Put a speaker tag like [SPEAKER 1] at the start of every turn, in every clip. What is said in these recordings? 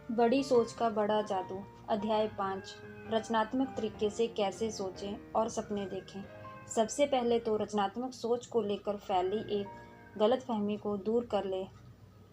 [SPEAKER 1] बड़ी सोच का बड़ा जादू। अध्याय 5। रचनात्मक तरीके से कैसे सोचें और सपने देखें। सबसे पहले तो रचनात्मक सोच को लेकर फैली एक गलतफहमी को दूर कर ले।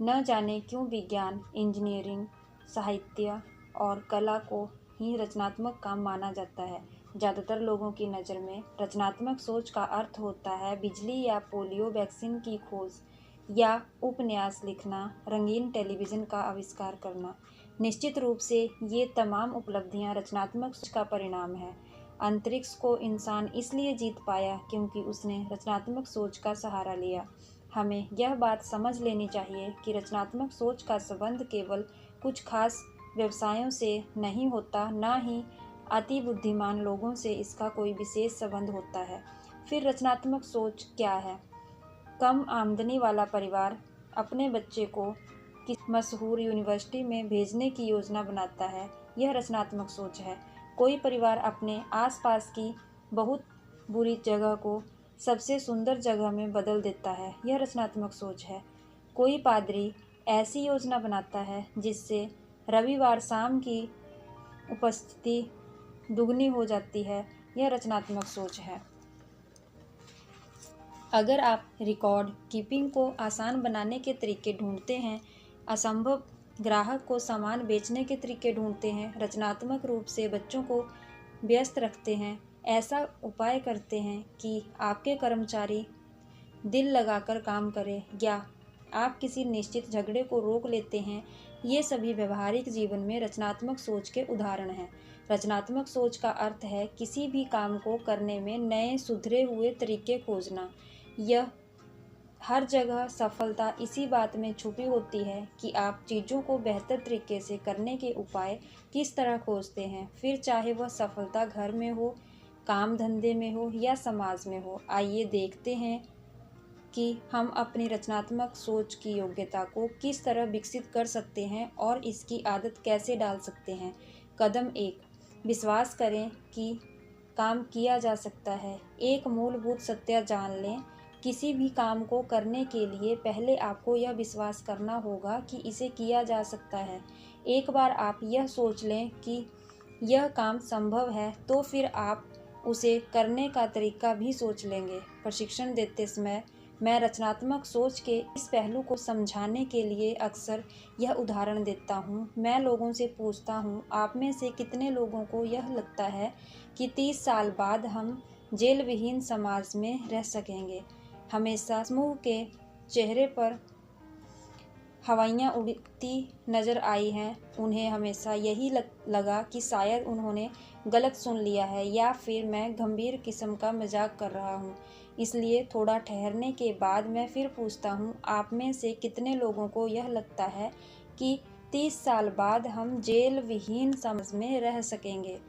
[SPEAKER 1] न जाने क्यों विज्ञान, इंजीनियरिंग, साहित्य और कला को ही रचनात्मक काम माना जाता है। ज़्यादातर लोगों की नज़र में रचनात्मक सोच का अर्थ होता है बिजली या पोलियो वैक्सीन की खोज या उपन्यास लिखना, रंगीन टेलीविज़न का आविष्कार करना। निश्चित रूप से ये तमाम उपलब्धियां रचनात्मक सोच का परिणाम है। अंतरिक्ष को इंसान इसलिए जीत पाया क्योंकि उसने रचनात्मक सोच का सहारा लिया। हमें यह बात समझ लेनी चाहिए कि रचनात्मक सोच का संबंध केवल कुछ खास व्यवसायों से नहीं होता, न ही अति बुद्धिमान लोगों से इसका कोई विशेष संबंध होता है। फिर रचनात्मक सोच क्या है? कम आमदनी वाला परिवार अपने बच्चे को किसी मशहूर यूनिवर्सिटी में भेजने की योजना बनाता है, यह रचनात्मक सोच है। कोई परिवार अपने आसपास की बहुत बुरी जगह को सबसे सुंदर जगह में बदल देता है, यह रचनात्मक सोच है। कोई पादरी ऐसी योजना बनाता है जिससे रविवार शाम की उपस्थिति दुगनी हो जाती है, यह रचनात्मक सोच है। अगर आप रिकॉर्ड कीपिंग को आसान बनाने के तरीके ढूंढते हैं, असंभव ग्राहक को सामान बेचने के तरीके ढूंढते हैं, रचनात्मक रूप से बच्चों को व्यस्त रखते हैं, ऐसा उपाय करते हैं कि आपके कर्मचारी दिल लगाकर काम करें, या आप किसी निश्चित झगड़े को रोक लेते हैं, ये सभी व्यवहारिक जीवन में रचनात्मक सोच के उदाहरण हैं। रचनात्मक सोच का अर्थ है किसी भी काम को करने में नए सुधरे हुए तरीके खोजना। यह हर जगह सफलता इसी बात में छुपी होती है कि आप चीज़ों को बेहतर तरीके से करने के उपाय किस तरह खोजते हैं, फिर चाहे वह सफलता घर में हो, काम धंधे में हो या समाज में हो। आइए देखते हैं कि हम अपनी रचनात्मक सोच की योग्यता को किस तरह विकसित कर सकते हैं और इसकी आदत कैसे डाल सकते हैं। कदम 1, विश्वास करें कि काम किया जा सकता है। एक मूलभूत सत्य जान लें, किसी भी काम को करने के लिए पहले आपको यह विश्वास करना होगा कि इसे किया जा सकता है। एक बार आप यह सोच लें कि यह काम संभव है, तो फिर आप उसे करने का तरीका भी सोच लेंगे। प्रशिक्षण देते समय मैं रचनात्मक सोच के इस पहलू को समझाने के लिए अक्सर यह उदाहरण देता हूँ। मैं लोगों से पूछता हूँ, आप में से कितने लोगों को यह लगता है कि 30 साल बाद हम जेल विहीन समाज में रह सकेंगे? हमेशा समूह के चेहरे पर हवाइयाँ उड़ती नज़र आई हैं। उन्हें हमेशा यही लगा कि शायद उन्होंने गलत सुन लिया है, या फिर मैं गंभीर किस्म का मजाक कर रहा हूँ। इसलिए थोड़ा ठहरने के बाद मैं फिर पूछता हूँ, आप में से कितने लोगों को यह लगता है कि 30 साल बाद हम जेल विहीन समाज में रह सकेंगे?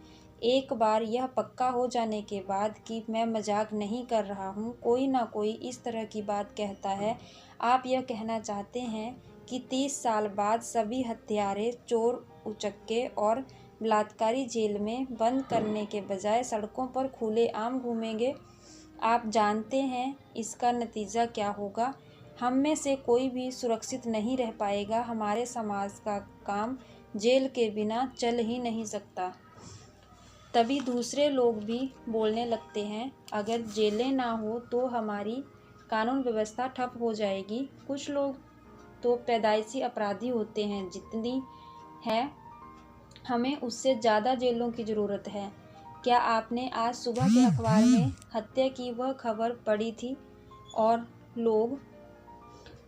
[SPEAKER 1] एक बार यह पक्का हो जाने के बाद कि मैं मजाक नहीं कर रहा हूँ, कोई ना कोई इस तरह की बात कहता है, आप यह कहना चाहते हैं कि 30 साल बाद सभी हत्यारे, चोर, उचक्के और बलात्कारी जेल में बंद करने के बजाय सड़कों पर खुलेआम घूमेंगे? आप जानते हैं इसका नतीजा क्या होगा? हम में से कोई भी सुरक्षित नहीं रह पाएगा। हमारे समाज का काम जेल के बिना चल ही नहीं सकता। तभी दूसरे लोग भी बोलने लगते हैं, अगर जेलें ना हो तो हमारी कानून व्यवस्था ठप हो जाएगी। कुछ लोग तो पैदाइशी अपराधी होते हैं, जितनी है हमें उससे ज़्यादा जेलों की ज़रूरत है। क्या आपने आज सुबह के अखबार में हत्या की वह खबर पढ़ी थी? और लोग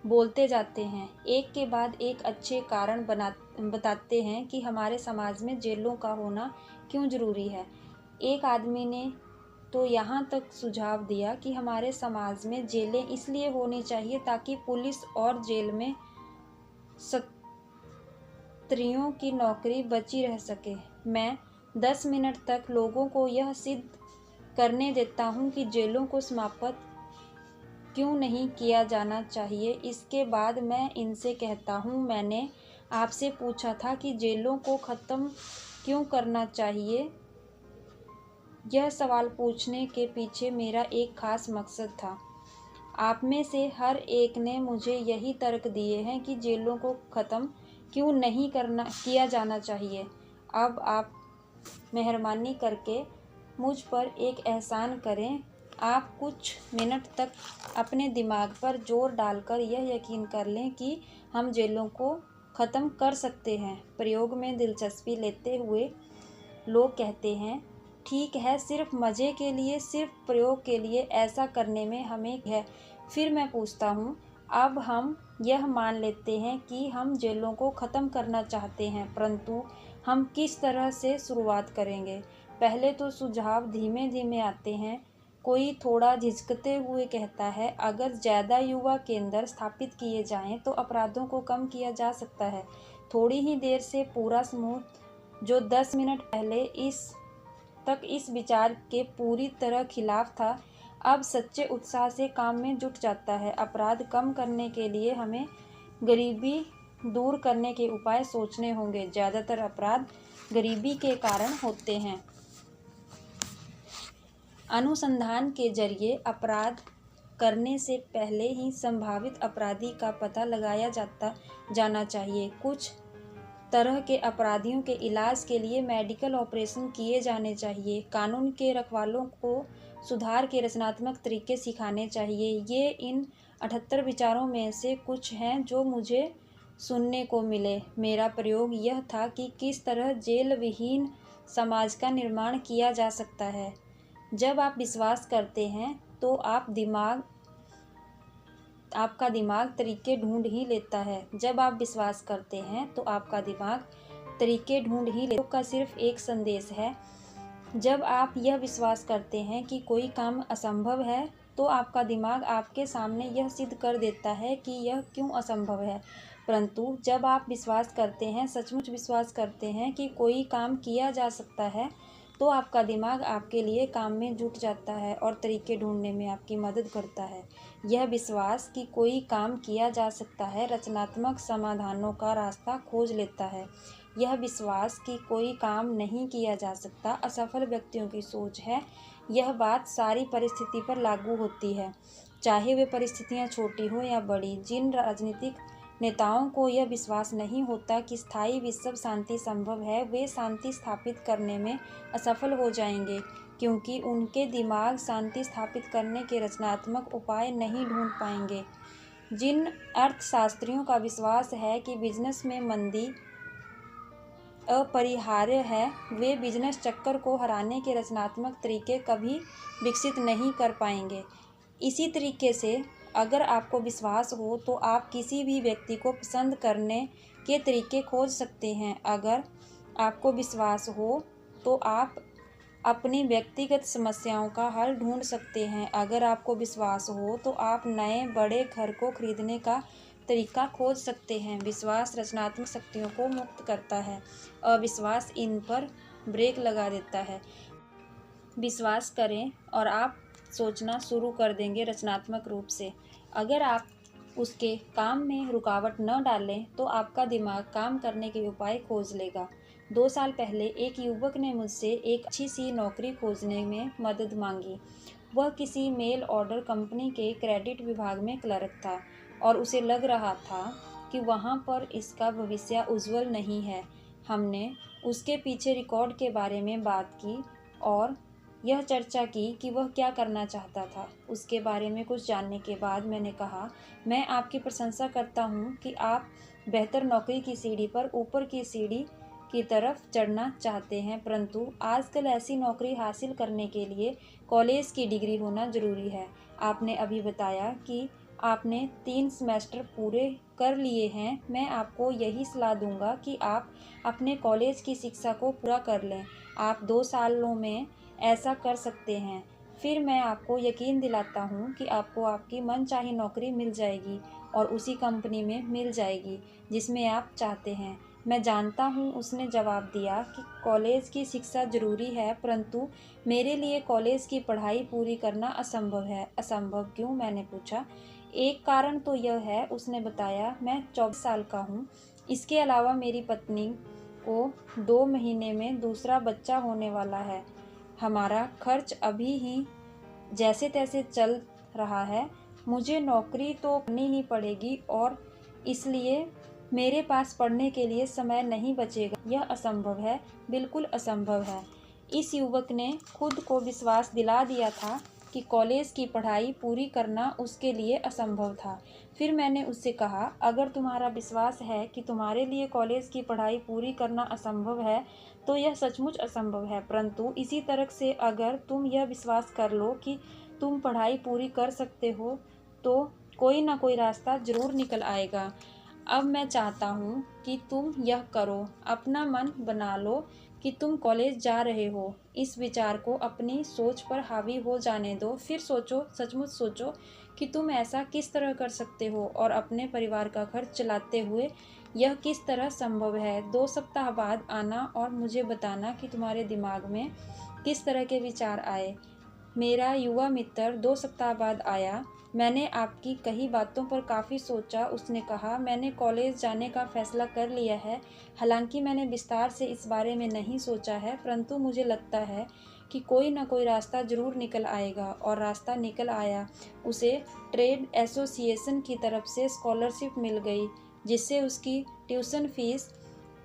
[SPEAKER 1] बोलते जाते हैं, एक के बाद एक अच्छे कारण बताते हैं कि हमारे समाज में जेलों का होना क्यों ज़रूरी है। एक आदमी ने तो यहाँ तक सुझाव दिया कि हमारे समाज में जेलें इसलिए होनी चाहिए ताकि पुलिस और जेल में स्त्रियों की नौकरी बची रह सके। मैं 10 मिनट तक लोगों को यह सिद्ध करने देता हूँ कि जेलों को समाप्त क्यों नहीं किया जाना चाहिए। इसके बाद मैं इनसे कहता हूँ, मैंने आपसे पूछा था कि जेलों को ख़त्म क्यों करना चाहिए। यह सवाल पूछने के पीछे मेरा एक ख़ास मकसद था। आप में से हर एक ने मुझे यही तर्क दिए हैं कि जेलों को ख़त्म क्यों नहीं किया जाना चाहिए। अब आप मेहरबानी करके मुझ पर एक एहसान करें। आप कुछ मिनट तक अपने दिमाग पर जोर डालकर यह यकीन कर लें कि हम जेलों को ख़त्म कर सकते हैं। प्रयोग में दिलचस्पी लेते हुए लोग कहते हैं, ठीक है, सिर्फ मज़े के लिए, सिर्फ प्रयोग के लिए ऐसा करने में हमें है। फिर मैं पूछता हूँ, अब हम यह मान लेते हैं कि हम जेलों को ख़त्म करना चाहते हैं, परंतु हम किस तरह से शुरुआत करेंगे। पहले तो सुझाव धीमे धीमे आते हैं। कोई थोड़ा झिझकते हुए कहता है, अगर ज़्यादा युवा केंद्र स्थापित किए जाएं तो अपराधों को कम किया जा सकता है। थोड़ी ही देर से पूरा समूह, जो 10 मिनट पहले इस विचार के पूरी तरह खिलाफ था, अब सच्चे उत्साह से काम में जुट जाता है। अपराध कम करने के लिए हमें गरीबी दूर करने के उपाय सोचने होंगे। ज़्यादातर अपराध गरीबी के कारण होते हैं। अनुसंधान के जरिए अपराध करने से पहले ही संभावित अपराधी का पता लगाया जाना चाहिए। कुछ तरह के अपराधियों के इलाज के लिए मेडिकल ऑपरेशन किए जाने चाहिए। कानून के रखवालों को सुधार के रचनात्मक तरीके सिखाने चाहिए। ये इन 78 विचारों में से कुछ हैं जो मुझे सुनने को मिले। मेरा प्रयोग यह था कि किस तरह जेल विहीन समाज का निर्माण किया जा सकता है। जब आप विश्वास करते हैं तो आपका दिमाग तरीके ढूंढ ही लेता है। जब आप विश्वास करते हैं तो आपका दिमाग तरीके ढूंढ ही लेता है। का सिर्फ एक संदेश है। जब आप यह विश्वास करते हैं कि कोई काम असंभव है तो आपका दिमाग आपके सामने यह सिद्ध कर देता है कि यह क्यों असंभव है। परंतु जब आप विश्वास करते हैं, सचमुच विश्वास करते हैं कि कोई काम किया जा सकता है, तो आपका दिमाग आपके लिए काम में जुट जाता है और तरीके ढूंढने में आपकी मदद करता है। यह विश्वास कि कोई काम किया जा सकता है रचनात्मक समाधानों का रास्ता खोज लेता है। यह विश्वास कि कोई काम नहीं किया जा सकता असफल व्यक्तियों की सोच है। यह बात सारी परिस्थिति पर लागू होती है, चाहे वे परिस्थितियां छोटी हो या बड़ी। जिन राजनीतिक नेताओं को यह विश्वास नहीं होता कि स्थायी विश्व शांति संभव है, वे शांति स्थापित करने में असफल हो जाएंगे, क्योंकि उनके दिमाग शांति स्थापित करने के रचनात्मक उपाय नहीं ढूंढ पाएंगे। जिन अर्थशास्त्रियों का विश्वास है कि बिजनेस में मंदी अपरिहार्य है, वे बिजनेस चक्कर को हराने के रचनात्मक तरीके कभी विकसित नहीं कर पाएंगे। इसी तरीके से अगर आपको विश्वास हो तो आप किसी भी व्यक्ति को पसंद करने के तरीके खोज सकते हैं। अगर आपको विश्वास हो तो आप अपनी व्यक्तिगत समस्याओं का हल ढूंढ सकते हैं। अगर आपको विश्वास हो तो आप नए बड़े घर को खरीदने का तरीका खोज सकते हैं। विश्वास रचनात्मक शक्तियों को मुक्त करता है, अविश्वास इन पर ब्रेक लगा देता है। विश्वास करें और आप सोचना शुरू कर देंगे रचनात्मक रूप से। अगर आप उसके काम में रुकावट न डालें तो आपका दिमाग काम करने के उपाय खोज लेगा। 2 साल पहले एक युवक ने मुझसे एक अच्छी सी नौकरी खोजने में मदद मांगी। वह किसी मेल ऑर्डर कंपनी के क्रेडिट विभाग में क्लर्क था और उसे लग रहा था कि वहाँ पर इसका भविष्य उज्जवल नहीं है। हमने उसके पीछे रिकॉर्ड के बारे में बात की और यह चर्चा की कि वह क्या करना चाहता था। उसके बारे में कुछ जानने के बाद मैंने कहा, मैं आपकी प्रशंसा करता हूँ कि आप बेहतर नौकरी की सीढ़ी पर ऊपर की सीढ़ी की तरफ चढ़ना चाहते हैं, परंतु आजकल ऐसी नौकरी हासिल करने के लिए कॉलेज की डिग्री होना ज़रूरी है। आपने अभी बताया कि आपने 3 सेमेस्टर पूरे कर लिए हैं। मैं आपको यही सलाह दूंगा कि आप अपने कॉलेज की शिक्षा को पूरा कर लें। आप 2 सालों में ऐसा कर सकते हैं। फिर मैं आपको यकीन दिलाता हूँ कि आपको आपकी मनचाही नौकरी मिल जाएगी और उसी कंपनी में मिल जाएगी जिसमें आप चाहते हैं। मैं जानता हूँ, उसने जवाब दिया कि कॉलेज की शिक्षा ज़रूरी है, परंतु मेरे लिए कॉलेज की पढ़ाई पूरी करना असंभव है। असंभव क्यों? मैंने पूछा। एक कारण तो यह है, उसने बताया, मैं 24 साल का हूँ। इसके अलावा मेरी पत्नी को 2 महीने में दूसरा बच्चा होने वाला है। हमारा खर्च अभी ही जैसे तैसे चल रहा है। मुझे नौकरी तो करनी ही पड़ेगी और इसलिए मेरे पास पढ़ने के लिए समय नहीं बचेगा। यह असंभव है, बिल्कुल असंभव है। इस युवक ने खुद को विश्वास दिला दिया था कि कॉलेज की पढ़ाई पूरी करना उसके लिए असंभव था। फिर मैंने उससे कहा, अगर तुम्हारा विश्वास है कि तुम्हारे लिए कॉलेज की पढ़ाई पूरी करना असंभव है तो यह सचमुच असंभव है, परंतु इसी तरह से अगर तुम यह विश्वास कर लो कि तुम पढ़ाई पूरी कर सकते हो तो कोई ना कोई रास्ता जरूर निकल आएगा। अब मैं चाहता हूँ कि तुम यह करो, अपना मन बना लो कि तुम कॉलेज जा रहे हो। इस विचार को अपनी सोच पर हावी हो जाने दो, फिर सोचो, सचमुच सोचो कि तुम ऐसा किस तरह कर सकते हो और अपने परिवार का खर्च चलाते हुए यह किस तरह संभव है। 2 सप्ताह बाद आना और मुझे बताना कि तुम्हारे दिमाग में किस तरह के विचार आए। मेरा युवा मित्र 2 सप्ताह बाद आया। मैंने आपकी कही बातों पर काफ़ी सोचा। उसने कहा, मैंने कॉलेज जाने का फ़ैसला कर लिया है। हालांकि मैंने विस्तार से इस बारे में नहीं सोचा है, परंतु मुझे लगता है कि कोई ना कोई रास्ता ज़रूर निकल आएगा। और रास्ता निकल आया। उसे ट्रेड एसोसिएशन की तरफ से स्कॉलरशिप मिल गई, जिससे उसकी ट्यूशन फीस,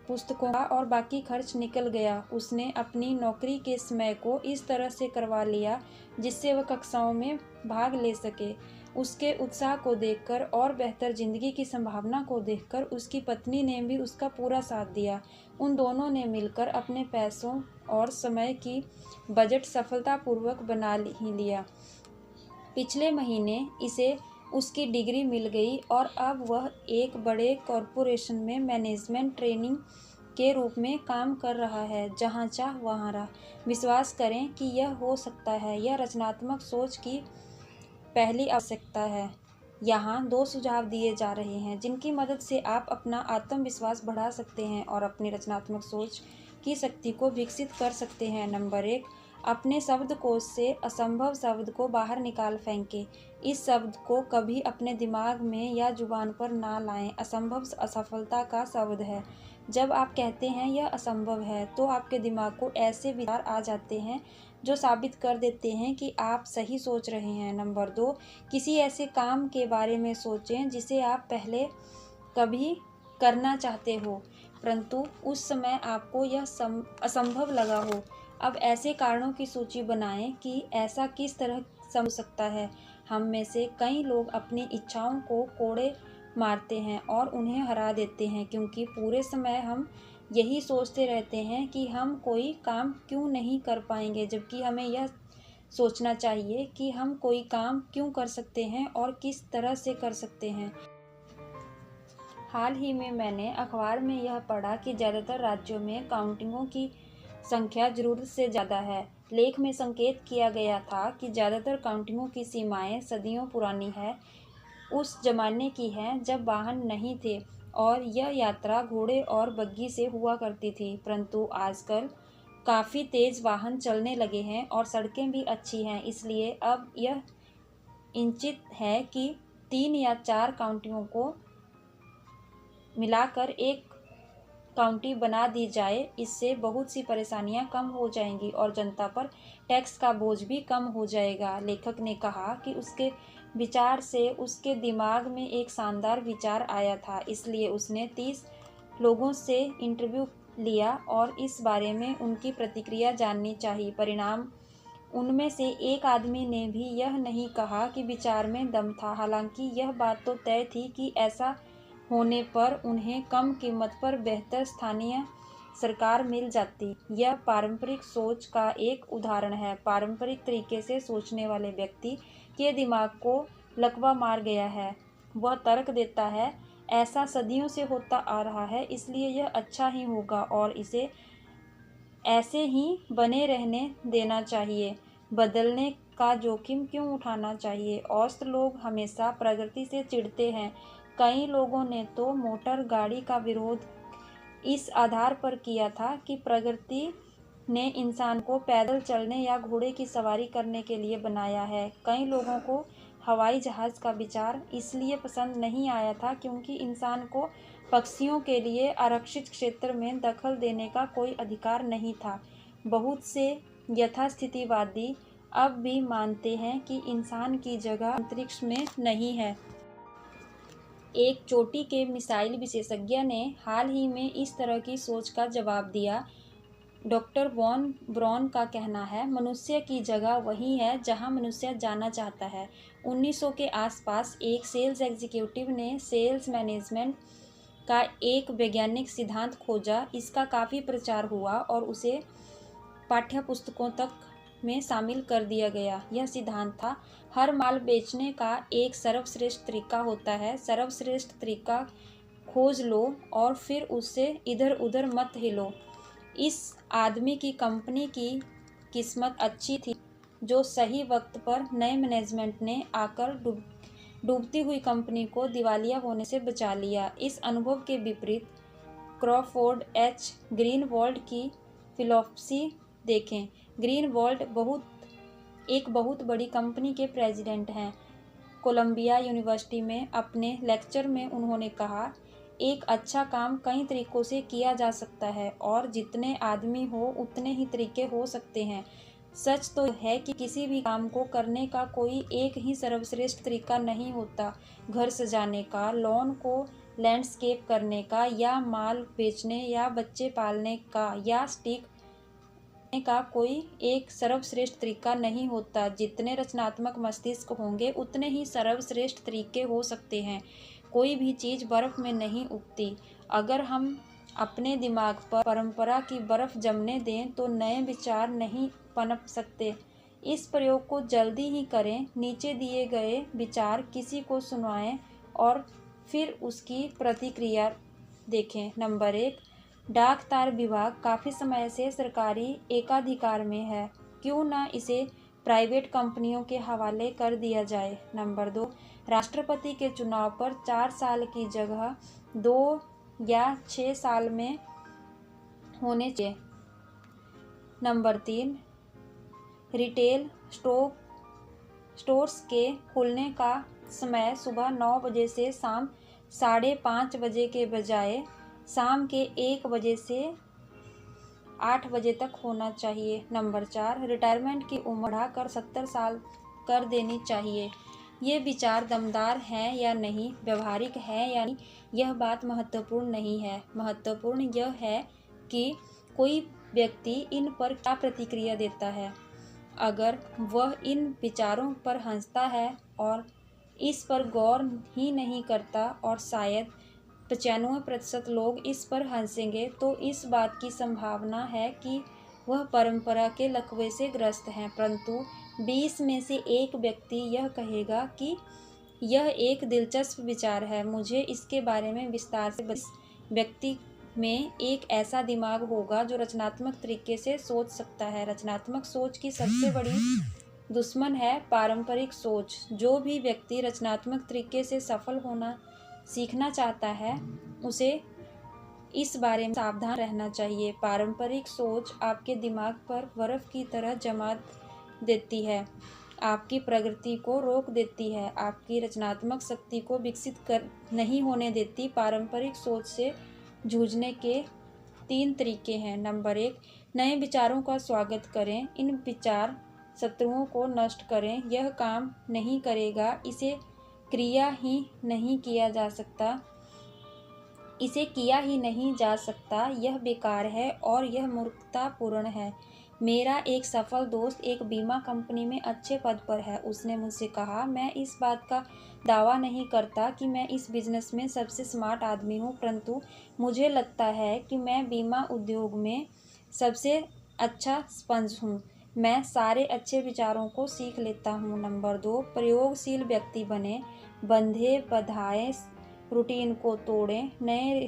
[SPEAKER 1] पुस्तकों का और बाकी खर्च निकल गया। उसने अपनी नौकरी के समय को इस तरह से करवा लिया जिससे वह कक्षाओं में भाग ले सके। उसके उत्साह को देखकर और बेहतर जिंदगी की संभावना को देखकर उसकी पत्नी ने भी उसका पूरा साथ दिया। उन दोनों ने मिलकर अपने पैसों और समय की बजट सफलतापूर्वक बना ही लिया। पिछले महीने इसे उसकी डिग्री मिल गई और अब वह एक बड़े कॉरपोरेशन में मैनेजमेंट ट्रेनिंग के रूप में काम कर रहा है। जहाँ चाह वहाँ राह। विश्वास करें कि यह हो सकता है। यह रचनात्मक सोच की पहली आवश्यकता है। यहाँ 2 सुझाव दिए जा रहे हैं जिनकी मदद से आप अपना आत्मविश्वास बढ़ा सकते हैं और अपनी रचनात्मक सोच की शक्ति को विकसित कर सकते हैं। नंबर 1, अपने शब्दकोश से असंभव शब्द को बाहर निकाल फेंकें। इस शब्द को कभी अपने दिमाग में या जुबान पर ना लाएं। असंभव असफलता का शब्द है। जब आप कहते हैं यह असंभव है तो आपके दिमाग को ऐसे विचार आ जाते हैं जो साबित कर देते हैं कि आप सही सोच रहे हैं। नंबर 2, किसी ऐसे काम के बारे में सोचें जिसे आप पहले कभी करना चाहते हो, परंतु उस समय आपको यह असंभव लगा हो। अब ऐसे कारणों की सूची बनाएं कि ऐसा किस तरह हो सकता है। हम में से कई लोग अपनी इच्छाओं को कोड़े मारते हैं और उन्हें हरा देते हैं क्योंकि पूरे समय हम यही सोचते रहते हैं कि हम कोई काम क्यों नहीं कर पाएंगे, जबकि हमें यह सोचना चाहिए कि हम कोई काम क्यों कर सकते हैं और किस तरह से कर सकते हैं। हाल ही में मैंने अखबार में यह पढ़ा कि ज़्यादातर राज्यों में काउंटिंगों की संख्या ज़रूरत से ज़्यादा है। लेख में संकेत किया गया था कि ज़्यादातर काउंटिंगों की सीमाएं सदियों पुरानी है, उस जमाने की हैं जब वाहन नहीं थे और यह यात्रा घोड़े और बग्घी से हुआ करती थी। परंतु आजकल काफ़ी तेज़ वाहन चलने लगे हैं और सड़कें भी अच्छी हैं, इसलिए अब यह इंचित है कि 3 या 4 काउंटियों को मिलाकर एक काउंटी बना दी जाए। इससे बहुत सी परेशानियां कम हो जाएंगी और जनता पर टैक्स का बोझ भी कम हो जाएगा। लेखक ने कहा कि उसके विचार से उसके दिमाग में एक शानदार विचार आया था, इसलिए उसने 30 लोगों से इंटरव्यू लिया और इस बारे में उनकी प्रतिक्रिया जाननी चाहिए। परिणाम, उनमें से एक आदमी ने भी यह नहीं कहा कि विचार में दम था। हालांकि यह बात तो तय थी कि ऐसा होने पर उन्हें कम कीमत पर बेहतर स्थानीय सरकार मिल जाती। यह पारंपरिक सोच का एक उदाहरण है। पारंपरिक तरीके से सोचने वाले व्यक्ति के दिमाग को लकवा मार गया है। वह तर्क देता है, ऐसा सदियों से होता आ रहा है, इसलिए यह अच्छा ही होगा और इसे ऐसे ही बने रहने देना चाहिए। बदलने का जोखिम क्यों उठाना चाहिए? औसत लोग हमेशा प्रगति से चिढ़ते हैं। कई लोगों ने तो मोटर गाड़ी का विरोध इस आधार पर किया था कि प्रगति ने इंसान को पैदल चलने या घोड़े की सवारी करने के लिए बनाया है। कई लोगों को हवाई जहाज का विचार इसलिए पसंद नहीं आया था क्योंकि इंसान को पक्षियों के लिए आरक्षित क्षेत्र में दखल देने का कोई अधिकार नहीं था। बहुत से यथास्थितिवादी अब भी मानते हैं कि इंसान की जगह अंतरिक्ष में नहीं है। एक चोटी के मिसाइल विशेषज्ञ ने हाल ही में इस तरह की सोच का जवाब दिया। डॉक्टर वॉन ब्रॉन का कहना है, मनुष्य की जगह वही है जहां मनुष्य जाना चाहता है। 1900 के आसपास एक सेल्स एग्जीक्यूटिव ने सेल्स मैनेजमेंट का एक वैज्ञानिक सिद्धांत खोजा। इसका काफ़ी प्रचार हुआ और उसे पाठ्यपुस्तकों तक में शामिल कर दिया गया। यह सिद्धांत था, हर माल बेचने का एक सर्वश्रेष्ठ तरीका होता है। सर्वश्रेष्ठ तरीका खोज लो और फिर उससे इधर उधर मत हिलो। इस आदमी की कंपनी की किस्मत अच्छी थी जो सही वक्त पर नए मैनेजमेंट ने आकर डूबती हुई कंपनी को दिवालिया होने से बचा लिया। इस अनुभव के विपरीत क्रॉफोर्ड एच ग्रीनवॉल्ड की फिलॉसफी देखें। ग्रीनवॉल्ड एक बहुत बड़ी कंपनी के प्रेसिडेंट हैं। कोलंबिया यूनिवर्सिटी में अपने लेक्चर में उन्होंने कहा, एक अच्छा काम कई तरीकों से किया जा सकता है और जितने आदमी हो उतने ही तरीके हो सकते हैं। सच तो है कि किसी भी काम को करने का कोई एक ही सर्वश्रेष्ठ तरीका नहीं होता। घर सजाने का, लॉन को लैंडस्केप करने का, या माल बेचने या बच्चे पालने का या स्टीक का कोई एक सर्वश्रेष्ठ तरीका नहीं होता। जितने रचनात्मक मस्तिष्क होंगे उतने ही सर्वश्रेष्ठ तरीके हो सकते हैं। कोई भी चीज़ बर्फ़ में नहीं उगती। अगर हम अपने दिमाग पर परंपरा की बर्फ़ जमने दें तो नए विचार नहीं पनप सकते। इस प्रयोग को जल्दी ही करें। नीचे दिए गए विचार किसी को सुनाएं और फिर उसकी प्रतिक्रिया देखें। नंबर 1, डाक तार विभाग काफ़ी समय से सरकारी एकाधिकार में है, क्यों ना इसे प्राइवेट कंपनियों के हवाले कर दिया जाए। नंबर 2, राष्ट्रपति के चुनाव पर 4 साल की जगह 2 या 6 साल में होने चाहिए। नंबर 3, रिटेल स्टोर्स के खुलने का समय सुबह 9 बजे से शाम 5:30 बजे के बजाय शाम के 1 बजे से 8 बजे तक होना चाहिए। नंबर 4, रिटायरमेंट की उम्र बढ़ाकर 70 साल कर देनी चाहिए। ये विचार दमदार हैं या नहीं, व्यवहारिक हैं या नहीं, यह बात महत्वपूर्ण नहीं है। महत्वपूर्ण यह है कि कोई व्यक्ति इन पर क्या प्रतिक्रिया देता है। अगर वह इन विचारों पर हंसता है और इस पर गौर ही नहीं करता, और शायद 95% लोग इस पर हंसेंगे, तो इस बात की संभावना है कि वह परंपरा के लकवे से ग्रस्त हैं। परंतु 20 में से एक व्यक्ति यह कहेगा कि यह एक दिलचस्प विचार है, मुझे इसके बारे में विस्तार से व्यक्ति में एक ऐसा दिमाग होगा जो रचनात्मक तरीके से सोच सकता है। रचनात्मक सोच की सबसे बड़ी दुश्मन है पारंपरिक सोच। जो भी व्यक्ति रचनात्मक तरीके से सफल होना सीखना चाहता है, उसे इस बारे में सावधान रहना चाहिए। पारंपरिक सोच आपके दिमाग पर बर्फ की तरह जमा देती है, आपकी प्रगति को रोक देती है, आपकी रचनात्मक शक्ति को विकसित नहीं होने देती। पारंपरिक सोच से जूझने के 3 तरीके हैं। नंबर 1, नए विचारों का स्वागत करें। इन विचार शत्रुओं को नष्ट करें। यह काम नहीं करेगा, इसे किया ही नहीं जा सकता, यह बेकार है और यह मूर्खतापूर्ण है। मेरा एक सफल दोस्त एक बीमा कंपनी में अच्छे पद पर है। उसने मुझसे कहा, मैं इस बात का दावा नहीं करता कि मैं इस बिजनेस में सबसे स्मार्ट आदमी हूँ, परंतु मुझे लगता है कि मैं बीमा उद्योग में सबसे अच्छा स्पंज हूँ। मैं सारे अच्छे विचारों को सीख लेता हूँ। नंबर 2, प्रयोगशील व्यक्ति बने। बंधे बधाए रूटीन को तोड़ें। नए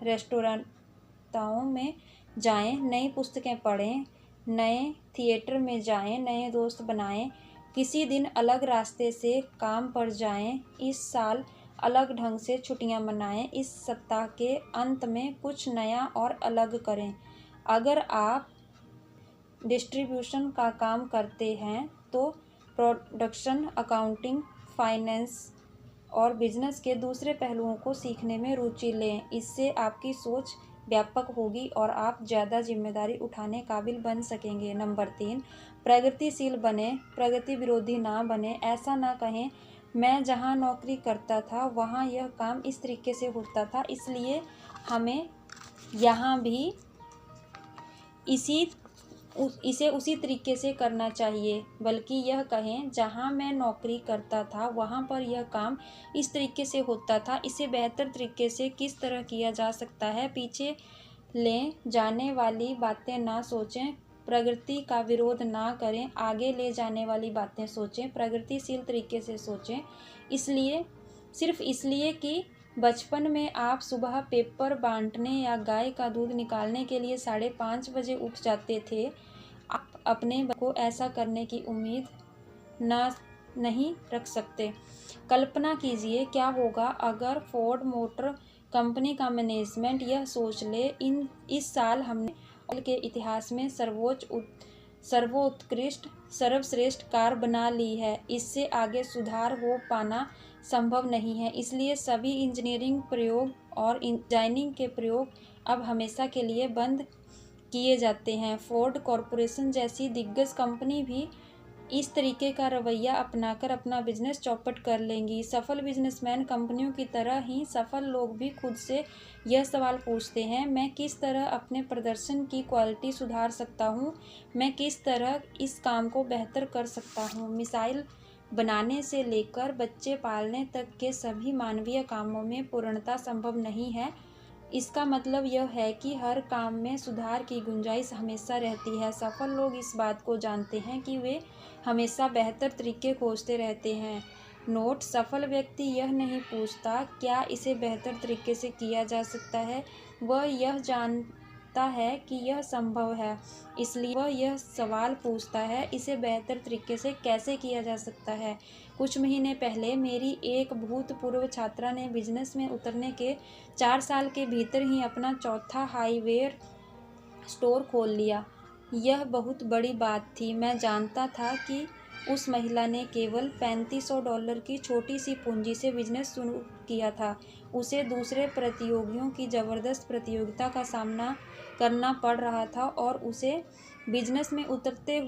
[SPEAKER 1] रेस्टोरेंटों में जाएं, नई पुस्तकें पढ़ें, नए थिएटर में जाएं, नए दोस्त बनाएं। किसी दिन अलग रास्ते से काम पर जाएं। इस साल अलग ढंग से छुट्टियां मनाएं। इस सप्ताह के अंत में कुछ नया और अलग करें। अगर आप डिस्ट्रीब्यूशन का काम करते हैं तो प्रोडक्शन, अकाउंटिंग, फाइनेंस और बिजनेस के दूसरे पहलुओं को सीखने में रुचि लें। इससे आपकी सोच व्यापक होगी और आप ज़्यादा जिम्मेदारी उठाने काबिल बन सकेंगे। नंबर 3, प्रगतिशील बने, प्रगति विरोधी ना बने। ऐसा ना कहें, मैं जहाँ नौकरी करता था वहाँ यह काम इस तरीके से होता था, इसलिए हमें यहाँ भी इसे उसी तरीके से करना चाहिए। बल्कि यह कहें, जहाँ मैं नौकरी करता था वहाँ पर यह काम इस तरीके से होता था, इसे बेहतर तरीके से किस तरह किया जा सकता है। पीछे ले जाने वाली बातें ना सोचें, प्रगति का विरोध ना करें, आगे ले जाने वाली बातें सोचें, प्रगतिशील तरीके से सोचें। सिर्फ इसलिए कि बचपन में आप सुबह पेपर बांटने या गाय का दूध निकालने के लिए 5:30 बजे उठ जाते थे, आप अपने बच्चों को ऐसा करने की उम्मीद नहीं रख सकते। कल्पना कीजिए क्या होगा अगर फोर्ड मोटर कंपनी का मैनेजमेंट यह सोच ले, इस साल हमने ऑयल के इतिहास में सर्वोत्कृष्ट सर्वश्रेष्ठ कार बना ली है, इससे आगे सुधार हो पाना संभव नहीं है। इसलिए सभी इंजीनियरिंग प्रयोग और डिजाइनिंग के प्रयोग अब हमेशा के लिए बंद किए जाते हैं। फोर्ड कॉरपोरेशन जैसी दिग्गज कंपनी भी इस तरीके का रवैया अपनाकर अपना बिजनेस चौपट कर लेंगी। सफल बिजनेसमैन कंपनियों की तरह ही सफल लोग भी खुद से यह सवाल पूछते हैं, मैं किस तरह अपने प्रदर्शन की क्वालिटी सुधार सकता हूँ, मैं किस तरह इस काम को बेहतर कर सकता हूँ। मिसाइल बनाने से लेकर बच्चे पालने तक के सभी मानवीय कामों में पूर्णता संभव नहीं है। इसका मतलब यह है कि हर काम में सुधार की गुंजाइश हमेशा रहती है। सफल लोग इस बात को जानते हैं कि वे हमेशा बेहतर तरीके खोजते रहते हैं। नोट: सफल व्यक्ति यह नहीं पूछता क्या इसे बेहतर तरीके से किया जा सकता है, वह यह जानता है कि यह संभव है, इसलिए वह यह सवाल पूछता है, इसे बेहतर तरीके से कैसे किया जा सकता है। कुछ महीने पहले मेरी एक भूतपूर्व छात्रा ने बिजनेस में उतरने के 4 साल के भीतर ही अपना चौथा हार्डवेयर स्टोर खोल लिया। यह बहुत बड़ी बात थी। मैं जानता था कि उस महिला ने केवल $3500 की छोटी सी पूंजी से बिजनेस शुरू किया था। उसे दूसरे प्रतियोगियों की ज़बरदस्त प्रतियोगिता का सामना करना पड़ रहा था और उसे बिजनेस में उतरे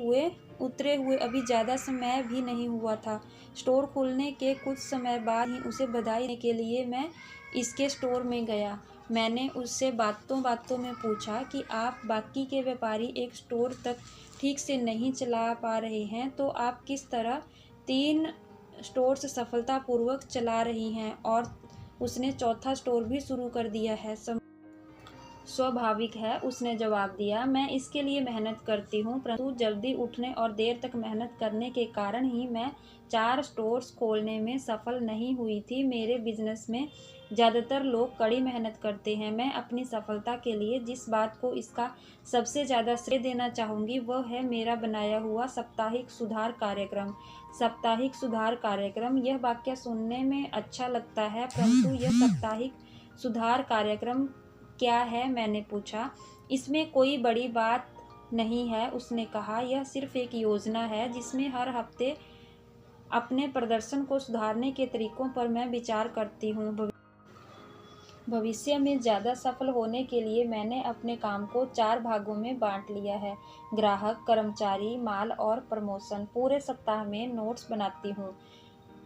[SPEAKER 1] हुए अभी ज़्यादा समय भी नहीं हुआ था। स्टोर खुलने के कुछ समय बाद ही उसे बधाई देने के लिए मैं इसके स्टोर में गया। मैंने उससे बातों बातों में पूछा कि आप बाकी के व्यापारी एक स्टोर तक ठीक से नहीं चला पा रहे हैं, तो आप किस तरह 3 स्टोर्स सफलतापूर्वक चला रही हैं और उसने चौथा स्टोर भी शुरू कर दिया है। स्वाभाविक है, उसने जवाब दिया। मैं इसके लिए मेहनत करती हूँ, परंतु जल्दी उठने और देर तक मेहनत करने के कारण ही मैं 4 स्टोर्स खोलने में सफल नहीं हुई थी। मेरे बिजनेस में ज़्यादातर लोग कड़ी मेहनत करते हैं। मैं अपनी सफलता के लिए जिस बात को इसका सबसे ज़्यादा श्रेय देना चाहूँगी वह है मेरा बनाया हुआ साप्ताहिक सुधार कार्यक्रम। साप्ताहिक सुधार कार्यक्रम, यह वाक्य सुनने में अच्छा लगता है, परंतु यह साप्ताहिक सुधार कार्यक्रम क्या है, मैंने पूछा। इसमें कोई बड़ी बात नहीं है, उसने कहा। यह सिर्फ एक योजना है जिसमें हर हफ्ते अपने प्रदर्शन को सुधारने के तरीकों पर मैं विचार करती हूँ। भविष्य में ज़्यादा सफल होने के लिए मैंने अपने काम को 4 भागों में बांट लिया है: ग्राहक, कर्मचारी, माल और प्रमोशन। पूरे सप्ताह में नोट्स बनाती हूँ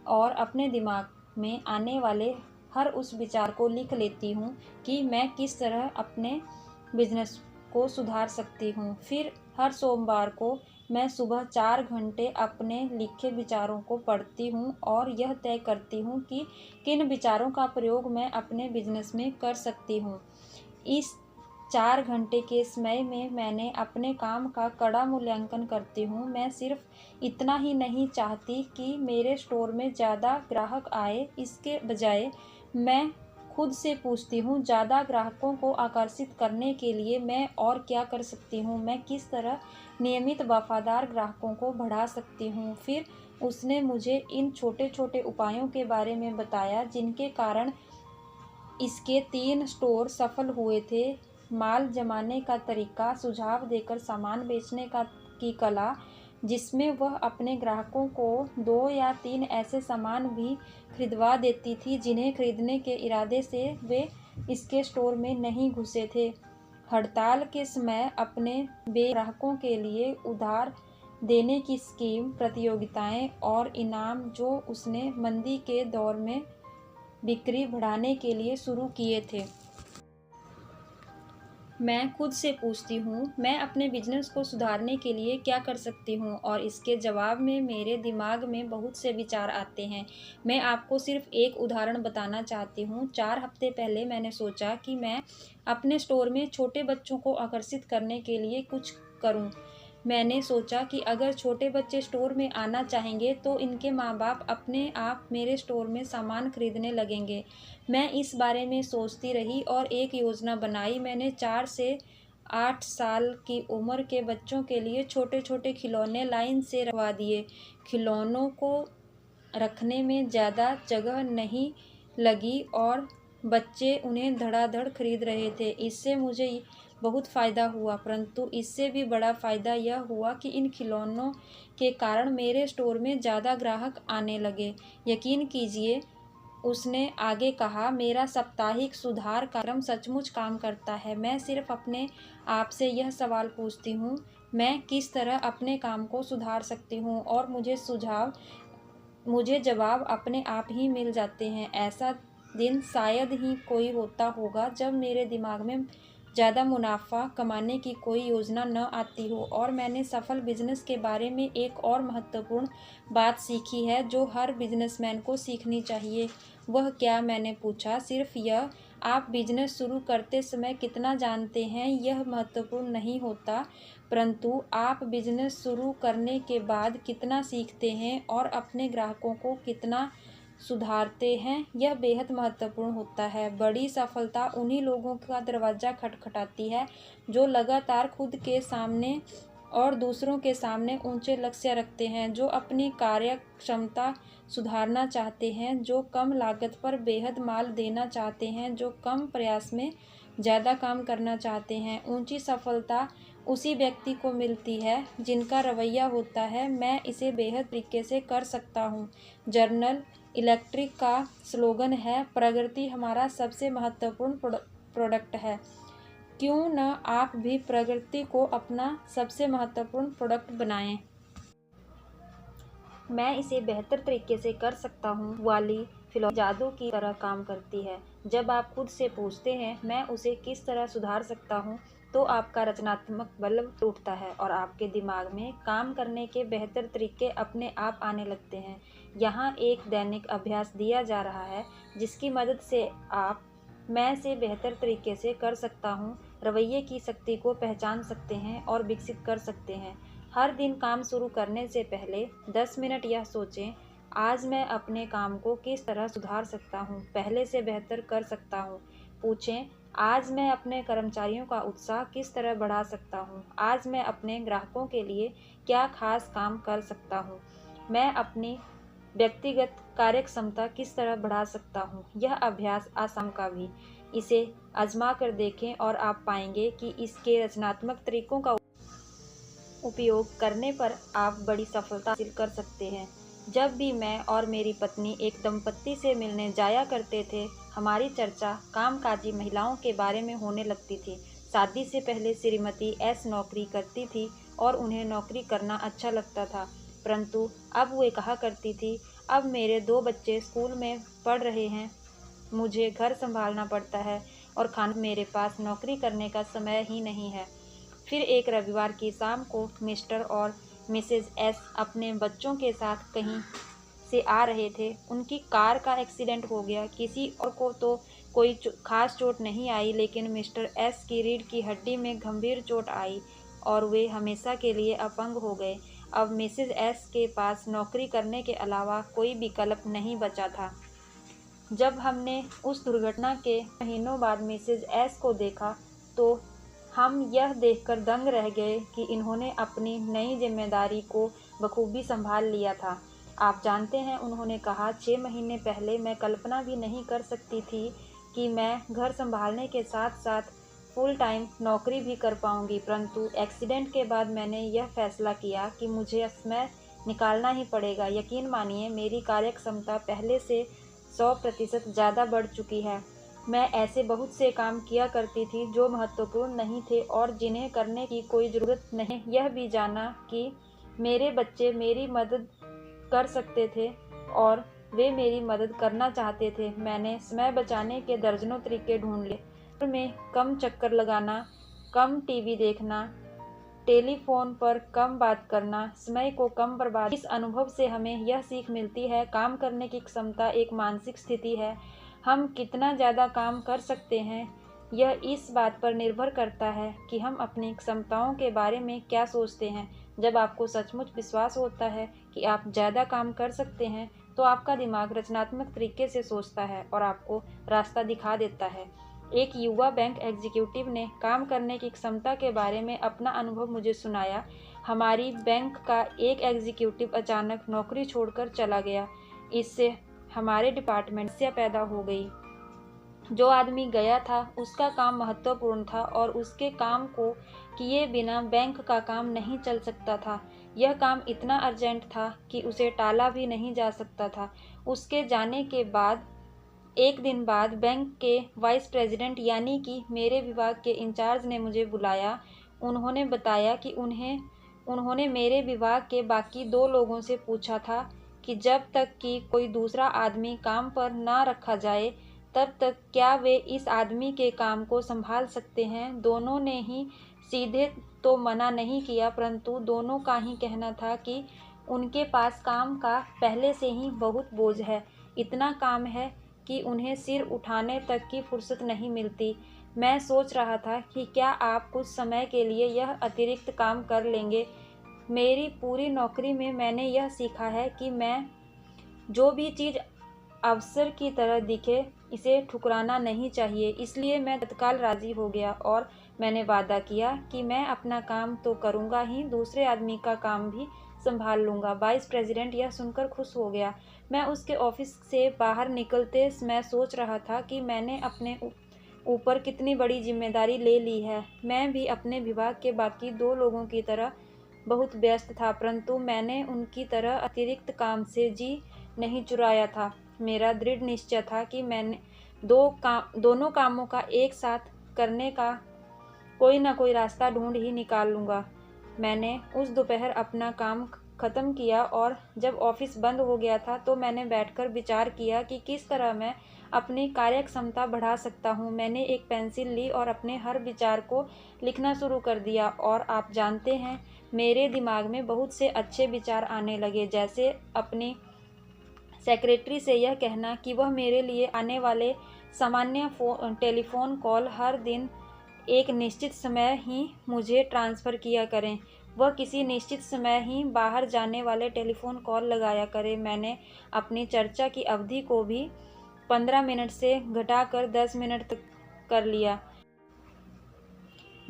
[SPEAKER 1] और अपने दिमाग में आने वाले हर उस विचार को लिख लेती हूँ कि मैं किस तरह अपने बिजनेस को सुधार सकती हूँ। फिर हर सोमवार को मैं सुबह 4 घंटे अपने लिखे विचारों को पढ़ती हूँ और यह तय करती हूँ कि किन विचारों का प्रयोग मैं अपने बिजनेस में कर सकती हूँ। इस 4 घंटे के समय में मैंने अपने काम का कड़ा मूल्यांकन करती हूँ। मैं सिर्फ इतना ही नहीं चाहती कि मेरे स्टोर में ज़्यादा ग्राहक आए, इसके बजाय मैं खुद से पूछती हूँ, ज़्यादा ग्राहकों को आकर्षित करने के लिए मैं और क्या कर सकती हूँ, मैं किस तरह नियमित वफादार ग्राहकों को बढ़ा सकती हूँ। फिर उसने मुझे इन छोटे छोटे उपायों के बारे में बताया जिनके कारण इसके 3 स्टोर सफल हुए थे: माल जमाने का तरीका, सुझाव देकर सामान बेचने की कला, जिसमें वह अपने ग्राहकों को 2 या 3 ऐसे सामान भी खरीदवा देती थी जिन्हें खरीदने के इरादे से वे इसके स्टोर में नहीं घुसे थे। हड़ताल के समय अपने ग्राहकों के लिए उधार देने की स्कीम, प्रतियोगिताएं और इनाम जो उसने मंदी के दौर में बिक्री बढ़ाने के लिए शुरू किए थे। मैं खुद से पूछती हूँ, मैं अपने बिजनेस को सुधारने के लिए क्या कर सकती हूँ, और इसके जवाब में मेरे दिमाग में बहुत से विचार आते हैं। मैं आपको सिर्फ एक उदाहरण बताना चाहती हूँ। 4 हफ्ते पहले मैंने सोचा कि मैं अपने स्टोर में छोटे बच्चों को आकर्षित करने के लिए कुछ करूँ। मैंने सोचा कि अगर छोटे बच्चे स्टोर में आना चाहेंगे तो इनके माँ-बाप अपने आप मेरे स्टोर में सामान खरीदने लगेंगे। मैं इस बारे में सोचती रही और एक योजना बनाई। मैंने 4 से 8 साल की उम्र के बच्चों के लिए छोटे-छोटे खिलौने लाइन से रखवा दिए। खिलौनों को रखने में ज़्यादा जगह नहीं लगी और बच्चे उन्हें धड़ाधड़ खरीद रहे थे। इससे मुझे बहुत फ़ायदा हुआ, परंतु इससे भी बड़ा फ़ायदा यह हुआ कि इन खिलौनों के कारण मेरे स्टोर में ज़्यादा ग्राहक आने लगे। यकीन कीजिए, उसने आगे कहा, मेरा साप्ताहिक सुधार कार्यक्रम सचमुच काम करता है। मैं सिर्फ अपने आप से यह सवाल पूछती हूँ, मैं किस तरह अपने काम को सुधार सकती हूँ, और मुझे जवाब अपने आप ही मिल जाते हैं। ऐसा दिन शायद ही कोई होता होगा जब मेरे दिमाग में ज़्यादा मुनाफा कमाने की कोई योजना न आती हो। और मैंने सफल बिजनेस के बारे में एक और महत्वपूर्ण बात सीखी है जो हर बिजनेसमैन को सीखनी चाहिए। वह क्या? मैंने पूछा। सिर्फ यह, आप बिजनेस शुरू करते समय कितना जानते हैं यह महत्वपूर्ण नहीं होता, परंतु आप बिजनेस शुरू करने के बाद कितना सीखते हैं और अपने ग्राहकों को कितना सुधारते हैं यह बेहद महत्वपूर्ण होता है। बड़ी सफलता उन्हीं लोगों का दरवाज़ा खटखटाती है जो लगातार खुद के सामने और दूसरों के सामने ऊंचे लक्ष्य रखते हैं, जो अपनी कार्य क्षमता सुधारना चाहते हैं, जो कम लागत पर बेहद माल देना चाहते हैं, जो कम प्रयास में ज़्यादा काम करना चाहते हैं। ऊंची सफलता उसी व्यक्ति को मिलती है जिनका रवैया होता है, मैं इसे बेहद तरीके से कर सकता हूँ। जनरल इलेक्ट्रिक का स्लोगन है, प्रगति हमारा सबसे महत्वपूर्ण प्रोडक्ट है। क्यों न आप भी प्रगति को अपना सबसे महत्वपूर्ण प्रोडक्ट बनाएं। मैं इसे बेहतर तरीके से कर सकता हूँ वाली फिलॉसफी जादू की तरह काम करती है। जब आप खुद से पूछते हैं, मैं उसे किस तरह सुधार सकता हूँ, तो आपका रचनात्मक बल्ब उठता है और आपके दिमाग में काम करने के बेहतर तरीके अपने आप आने लगते हैं। यहाँ एक दैनिक अभ्यास दिया जा रहा है जिसकी मदद से आप मैं से बेहतर तरीके से कर सकता हूँ रवैये की शक्ति को पहचान सकते हैं और विकसित कर सकते हैं। हर दिन काम शुरू करने से पहले 10 मिनट यह सोचें, आज मैं अपने काम को किस तरह सुधार सकता हूँ, पहले से बेहतर कर सकता हूँ। पूछें, आज मैं अपने कर्मचारियों का उत्साह किस तरह बढ़ा सकता हूँ, आज मैं अपने ग्राहकों के लिए क्या खास काम कर सकता हूँ, मैं अपनी व्यक्तिगत कार्य क्षमता किस तरह बढ़ा सकता हूँ। यह अभ्यास आसान का भी, इसे आजमा कर देखें और आप पाएंगे कि इसके रचनात्मक तरीकों का उपयोग करने पर आप बड़ी सफलता हासिल कर सकते हैं। जब भी मैं और मेरी पत्नी एक दंपत्ति से मिलने जाया करते थे, हमारी चर्चा कामकाजी महिलाओं के बारे में होने लगती थी। शादी से पहले श्रीमती एस नौकरी करती थी और उन्हें नौकरी करना अच्छा लगता था, परंतु अब वे कहा करती थी, अब मेरे 2 बच्चे स्कूल में पढ़ रहे हैं, मुझे घर संभालना पड़ता है और खाना, मेरे पास नौकरी करने का समय ही नहीं है। फिर एक रविवार की शाम को मिस्टर और मिसेज एस अपने बच्चों के साथ कहीं से आ रहे थे। उनकी कार का एक्सीडेंट हो गया। किसी और को तो कोई खास चोट नहीं आई, लेकिन मिस्टर एस की रीढ़ की हड्डी में गंभीर चोट आई और वे हमेशा के लिए अपंग हो गए। अब मिसेज एस के पास नौकरी करने के अलावा कोई विकल्प नहीं बचा था। जब हमने उस दुर्घटना के महीनों बाद मिसेज एस को देखा तो हम यह देखकर दंग रह गए कि इन्होंने अपनी नई जिम्मेदारी को बखूबी संभाल लिया था। आप जानते हैं, उन्होंने कहा, 6 महीने पहले मैं कल्पना भी नहीं कर सकती थी कि मैं घर संभालने के साथ साथ फुल टाइम नौकरी भी कर पाऊंगी, परंतु एक्सीडेंट के बाद मैंने यह फैसला किया कि मुझे समय निकालना ही पड़ेगा। यकीन मानिए, मेरी कार्य क्षमता पहले से 100% ज़्यादा बढ़ चुकी है। मैं ऐसे बहुत से काम किया करती थी जो महत्वपूर्ण नहीं थे और जिन्हें करने की कोई ज़रूरत नहीं। यह भी जाना कि मेरे बच्चे मेरी मदद कर सकते थे और वे मेरी मदद करना चाहते थे। मैंने समय बचाने के दर्जनों तरीके ढूंढ लिए। घर में कम चक्कर लगाना, कम टीवी देखना, टेलीफोन पर कम बात करना, समय को कम बर्बाद। इस अनुभव से हमें यह सीख मिलती है, काम करने की क्षमता एक मानसिक स्थिति है। हम कितना ज़्यादा काम कर सकते हैं यह इस बात पर निर्भर करता है कि हम अपनी क्षमताओं के बारे में क्या सोचते हैं। जब आपको सचमुच विश्वास होता है कि आप ज़्यादा काम कर सकते हैं तो आपका दिमाग रचनात्मक तरीके से सोचता है और आपको रास्ता दिखा देता है। एक युवा बैंक एग्जीक्यूटिव ने काम करने की क्षमता के बारे में अपना अनुभव मुझे सुनाया। हमारी बैंक का एक एग्जीक्यूटिव अचानक नौकरी छोड़कर चला गया। इससे हमारे डिपार्टमेंट से पैदा हो गई। जो आदमी गया था उसका काम महत्वपूर्ण था और उसके काम को किए बिना बैंक का काम नहीं चल सकता था। यह काम इतना अर्जेंट था कि उसे टाला भी नहीं जा सकता था। उसके जाने के बाद एक दिन बाद बैंक के वाइस प्रेसिडेंट यानी कि मेरे विभाग के इंचार्ज ने मुझे बुलाया। उन्होंने बताया कि उन्होंने मेरे विभाग के बाकी 2 लोगों से पूछा था कि जब तक कि कोई दूसरा आदमी काम पर ना रखा जाए तब तक क्या वे इस आदमी के काम को संभाल सकते हैं। दोनों ने ही सीधे तो मना नहीं किया, परंतु दोनों का ही कहना था कि उनके पास काम का पहले से ही बहुत बोझ है। इतना काम है कि उन्हें सिर उठाने तक की फुर्सत नहीं मिलती। मैं सोच रहा था कि क्या आप कुछ समय के लिए यह अतिरिक्त काम कर लेंगे। मेरी पूरी नौकरी में मैंने यह सीखा है कि मैं जो भी चीज़ अवसर की तरह दिखे इसे ठुकराना नहीं चाहिए। इसलिए मैं तत्काल राज़ी हो गया और मैंने वादा किया कि मैं अपना काम तो करूँगा ही, दूसरे आदमी का काम भी संभाल लूँगा। वाइस प्रेसिडेंट यह सुनकर खुश हो गया। मैं उसके ऑफिस से बाहर निकलते मैं सोच रहा था कि मैंने अपने ऊपर कितनी बड़ी जिम्मेदारी ले ली है। मैं भी अपने विभाग के बाकी 2 लोगों की तरह बहुत व्यस्त था, परंतु मैंने उनकी तरह अतिरिक्त काम से जी नहीं चुराया था। मेरा दृढ़ निश्चय था कि मैंने दोनों कामों का एक साथ करने का कोई ना कोई रास्ता ढूंढ ही निकाल लूँगा। मैंने उस दोपहर अपना काम ख़त्म किया और जब ऑफिस बंद हो गया था तो मैंने बैठकर विचार किया कि किस तरह मैं अपनी कार्यक्षमता बढ़ा सकता हूँ। मैंने एक पेंसिल ली और अपने हर विचार को लिखना शुरू कर दिया और आप जानते हैं मेरे दिमाग में बहुत से अच्छे विचार आने लगे, जैसे अपनी सेक्रेटरी से यह कहना कि वह मेरे लिए आने वाले सामान्य टेलीफोन कॉल हर दिन एक निश्चित समय ही मुझे ट्रांसफ़र किया करें। वह किसी निश्चित समय ही बाहर जाने वाले टेलीफोन कॉल लगाया करें। मैंने अपनी चर्चा की अवधि को भी 15 मिनट से घटाकर 10 मिनट तक कर लिया।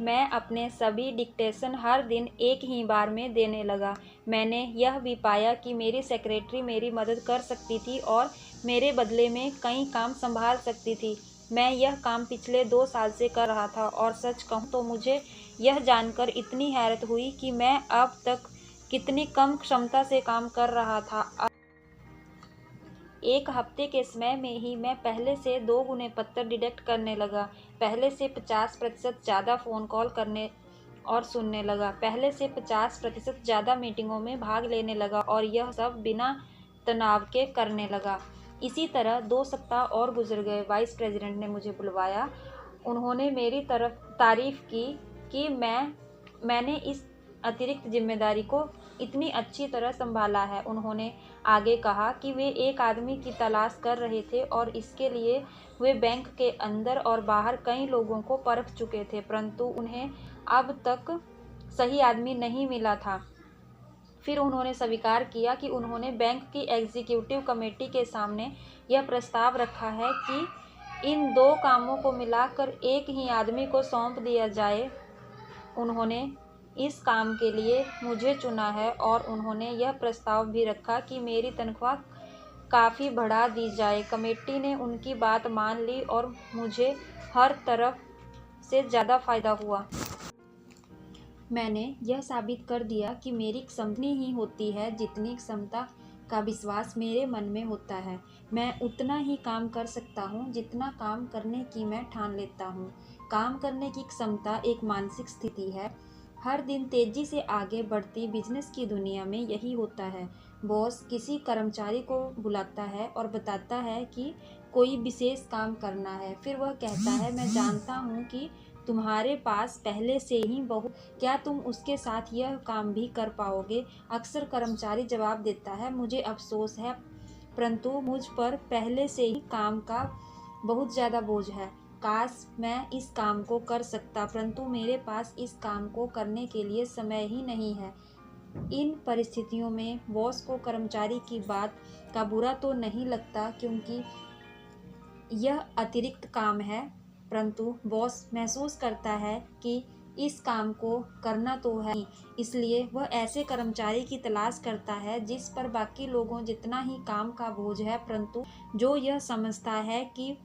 [SPEAKER 1] मैं अपने सभी डिक्टेशन हर दिन एक ही बार में देने लगा। मैंने यह भी पाया कि मेरी सेक्रेटरी मेरी मदद कर सकती थी और मेरे बदले में कई काम संभाल सकती थी। मैं यह काम पिछले 2 साल से कर रहा था और सच कहूँ तो मुझे यह जानकर इतनी हैरत हुई कि मैं अब तक कितनी कम क्षमता से काम कर रहा था। एक हफ्ते के समय में ही मैं पहले से 2 गुने पत्र डिडक्ट करने लगा। पहले से 50% ज़्यादा फ़ोन कॉल करने और सुनने लगा। पहले से 50% ज़्यादा मीटिंगों में भाग लेने लगा और यह सब बिना तनाव के करने लगा। इसी तरह 2 सप्ताह और गुजर गए। वाइस प्रेसिडेंट ने मुझे बुलवाया। उन्होंने मेरी तरफ तारीफ़ की कि मैंने इस अतिरिक्त जिम्मेदारी को इतनी अच्छी तरह संभाला है। उन्होंने आगे कहा कि वे एक आदमी की तलाश कर रहे थे और इसके लिए वे बैंक के अंदर और बाहर कई लोगों को परख चुके थे, परंतु उन्हें अब तक सही आदमी नहीं मिला था। फिर उन्होंने स्वीकार किया कि उन्होंने बैंक की एग्जीक्यूटिव कमेटी के सामने यह प्रस्ताव रखा है कि इन 2 कामों को मिलाकर एक ही आदमी को सौंप दिया जाए। उन्होंने इस काम के लिए मुझे चुना है और उन्होंने यह प्रस्ताव भी रखा कि मेरी तनख्वाह काफ़ी बढ़ा दी जाए। कमेटी ने उनकी बात मान ली और मुझे हर तरफ से ज़्यादा फ़ायदा हुआ। मैंने यह साबित कर दिया कि मेरी क्षमता ही होती है जितनी क्षमता का विश्वास मेरे मन में होता है। मैं उतना ही काम कर सकता हूँ जितना काम करने की मैं ठान लेता हूँ। काम करने की क्षमता एक मानसिक स्थिति है। हर दिन तेजी से आगे बढ़ती बिजनेस की दुनिया में यही होता है। बॉस किसी कर्मचारी को बुलाता है और बताता है कि कोई विशेष काम करना है। फिर वह कहता है, मैं जानता हूँ कि तुम्हारे पास पहले से ही बहुत, क्या तुम उसके साथ यह काम भी कर पाओगे? अक्सर कर्मचारी जवाब देता है, मुझे अफसोस है, परंतु मुझ पर पहले से ही काम का बहुत ज़्यादा बोझ है। काश मैं इस काम को कर सकता, परंतु मेरे पास इस काम को करने के लिए समय ही नहीं है। इन परिस्थितियों में बॉस को कर्मचारी की बात का बुरा तो नहीं लगता, क्योंकि यह अतिरिक्त काम है, परंतु बॉस महसूस करता है कि इस काम को करना तो है ही, इसलिए वह ऐसे कर्मचारी की तलाश करता है जिस पर बाकी लोगों जितना ही काम का बोझ है, परंतु जो यह समझता है कि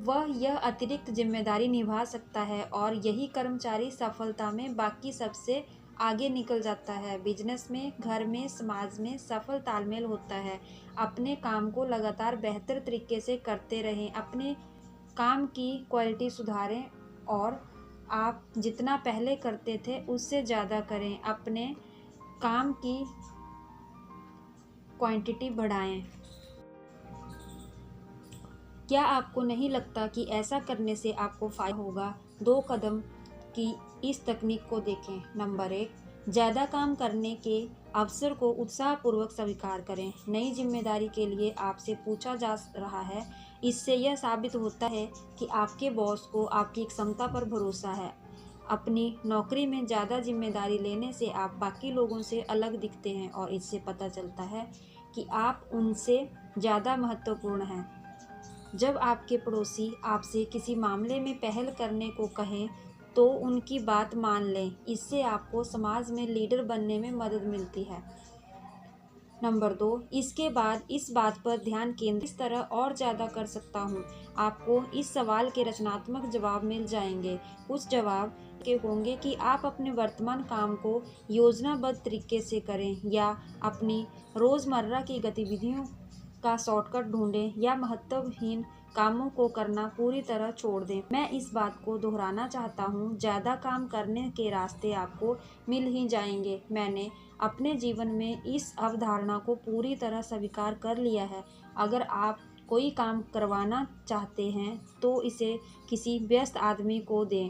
[SPEAKER 1] वह यह अतिरिक्त जिम्मेदारी निभा सकता है, और यही कर्मचारी सफलता में बाकी सबसे आगे निकल जाता है। बिजनेस में, घर में, समाज में सफल तालमेल होता है। अपने काम को लगातार बेहतर तरीके से करते रहें, अपने काम की क्वालिटी सुधारें, और आप जितना पहले करते थे उससे ज़्यादा करें। अपने काम की क्वांटिटी बढ़ाएं। क्या आपको नहीं लगता कि ऐसा करने से आपको फ़ायदा होगा? 2 कदम की इस तकनीक को देखें। नंबर 1, ज़्यादा काम करने के अवसर को उत्साहपूर्वक स्वीकार करें। नई जिम्मेदारी के लिए आपसे पूछा जा रहा है, इससे यह साबित होता है कि आपके बॉस को आपकी क्षमता पर भरोसा है। अपनी नौकरी में ज़्यादा जिम्मेदारी लेने से आप बाकी लोगों से अलग दिखते हैं, और इससे पता चलता है कि आप उनसे ज़्यादा महत्वपूर्ण हैं। जब आपके पड़ोसी आपसे किसी मामले में पहल करने को कहें, तो उनकी बात मान लें। इससे आपको समाज में लीडर बनने में मदद मिलती है। नंबर 2, इसके बाद इस बात पर ध्यान केंद्रित किस तरह और ज़्यादा कर सकता हूँ। आपको इस सवाल के रचनात्मक जवाब मिल जाएंगे। उस जवाब के होंगे कि आप अपने वर्तमान काम को योजनाबद्ध तरीके से करें, या अपनी रोज़मर्रा की गतिविधियों का शॉर्टकट ढूंढें, या महत्वहीन कामों को करना पूरी तरह छोड़ दें। मैं इस बात को दोहराना चाहता हूँ, ज़्यादा काम करने के रास्ते आपको मिल ही जाएंगे। मैंने अपने जीवन में इस अवधारणा को पूरी तरह स्वीकार कर लिया है। अगर आप कोई काम करवाना चाहते हैं तो इसे किसी व्यस्त आदमी को दें।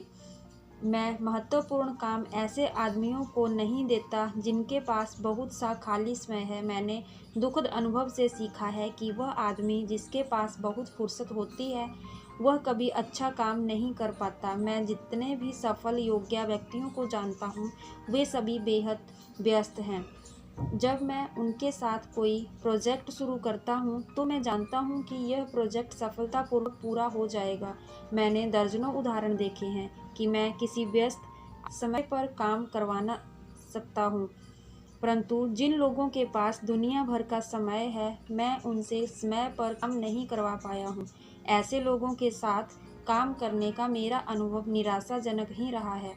[SPEAKER 1] मैं महत्वपूर्ण काम ऐसे आदमियों को नहीं देता जिनके पास बहुत सा खाली समय है। मैंने दुखद अनुभव से सीखा है कि वह आदमी जिसके पास बहुत फुर्सत होती है, वह कभी अच्छा काम नहीं कर पाता। मैं जितने भी सफल योग्य व्यक्तियों को जानता हूँ, वे सभी बेहद व्यस्त हैं। जब मैं उनके साथ कोई प्रोजेक्ट शुरू करता हूं, तो मैं जानता हूं कि यह प्रोजेक्ट सफलतापूर्वक पूरा हो जाएगा। मैंने दर्जनों उदाहरण देखे हैं कि मैं किसी व्यस्त समय पर काम करवाना सकता हूं, परंतु जिन लोगों के पास दुनिया भर का समय है, मैं उनसे समय पर काम नहीं करवा पाया हूं। ऐसे लोगों के साथ काम करने का मेरा अनुभव निराशाजनक ही रहा है।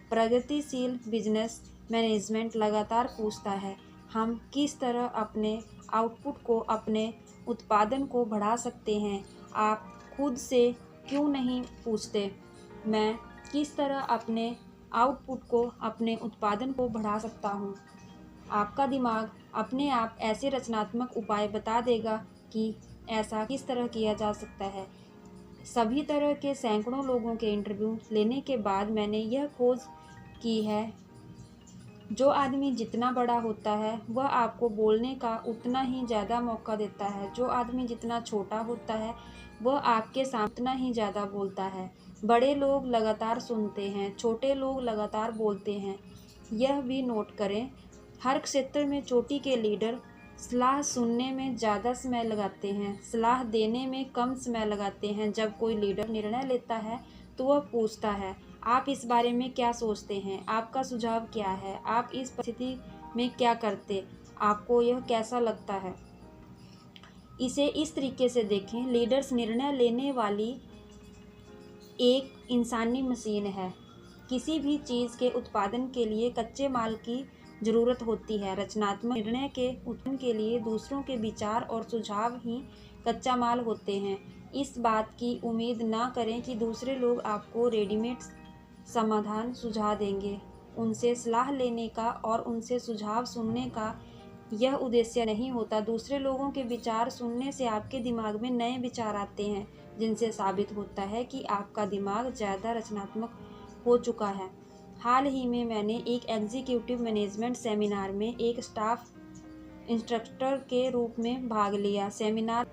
[SPEAKER 1] प्रगतिशील बिजनेस मैनेजमेंट लगातार पूछता है, हम किस तरह अपने आउटपुट को, अपने उत्पादन को बढ़ा सकते हैं। आप खुद से क्यों नहीं पूछते, मैं किस तरह अपने आउटपुट को, अपने उत्पादन को बढ़ा सकता हूँ? आपका दिमाग अपने आप ऐसे रचनात्मक उपाय बता देगा कि ऐसा किस तरह किया जा सकता है। सभी तरह के सैकड़ों लोगों के इंटरव्यू लेने के बाद मैंने यह खोज की है, जो आदमी जितना बड़ा होता है, वह आपको बोलने का उतना ही ज़्यादा मौका देता है। जो आदमी जितना छोटा होता है, वह आपके सामने उतना ही ज़्यादा बोलता है। बड़े लोग लगातार सुनते हैं, छोटे लोग लगातार बोलते हैं। यह भी नोट करें, हर क्षेत्र में चोटी के लीडर सलाह सुनने में ज़्यादा समय लगाते हैं, सलाह देने में कम समय लगाते हैं। जब कोई लीडर निर्णय लेता है तो वह पूछता है, आप इस बारे में क्या सोचते हैं? आपका सुझाव क्या है? आप इस परिस्थिति में क्या करते? आपको यह कैसा लगता है? इसे इस तरीके से देखें, लीडर्स निर्णय लेने वाली एक इंसानी मशीन है। किसी भी चीज़ के उत्पादन के लिए कच्चे माल की ज़रूरत होती है। रचनात्मक निर्णय के उत्पादन के लिए दूसरों के विचार और सुझाव ही कच्चा माल होते हैं। इस बात की उम्मीद ना करें कि दूसरे लोग आपको रेडीमेड समाधान सुझा देंगे। उनसे सलाह लेने का और उनसे सुझाव सुनने का यह उद्देश्य नहीं होता। दूसरे लोगों के विचार सुनने से आपके दिमाग में नए विचार आते हैं, जिनसे साबित होता है कि आपका दिमाग ज़्यादा रचनात्मक हो चुका है। हाल ही में मैंने एक एग्जीक्यूटिव मैनेजमेंट सेमिनार में एक स्टाफ इंस्ट्रक्टर के रूप में भाग लिया। सेमिनार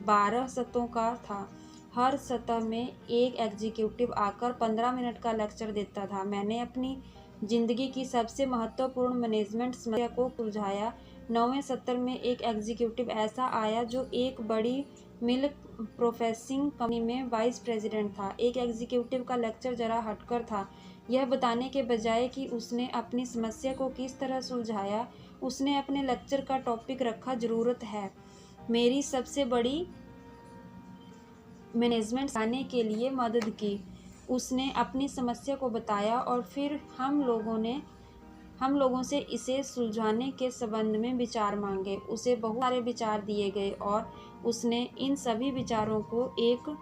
[SPEAKER 1] 12 सत्रों का था। हर सत्र में एक एग्जीक्यूटिव आकर 15 मिनट का लेक्चर देता था। मैंने अपनी ज़िंदगी की सबसे महत्वपूर्ण मैनेजमेंट समस्या को सुलझाया। 9वें सत्र में एक एग्जीक्यूटिव ऐसा आया जो एक बड़ी मिल्क प्रोसेसिंग कंपनी में वाइस प्रेसिडेंट था। एक एग्जीक्यूटिव का लेक्चर जरा हटकर था। यह बताने के बजाय कि उसने अपनी समस्या को किस तरह सुलझाया, उसने अपने लेक्चर का टॉपिक रखा, ज़रूरत है मेरी सबसे बड़ी मैनेजमेंट सिखाने के लिए मदद की। उसने अपनी समस्या को बताया और फिर हम लोगों से इसे सुलझाने के संबंध में विचार मांगे। उसे बहुत सारे विचार दिए गए और उसने इन सभी विचारों को एक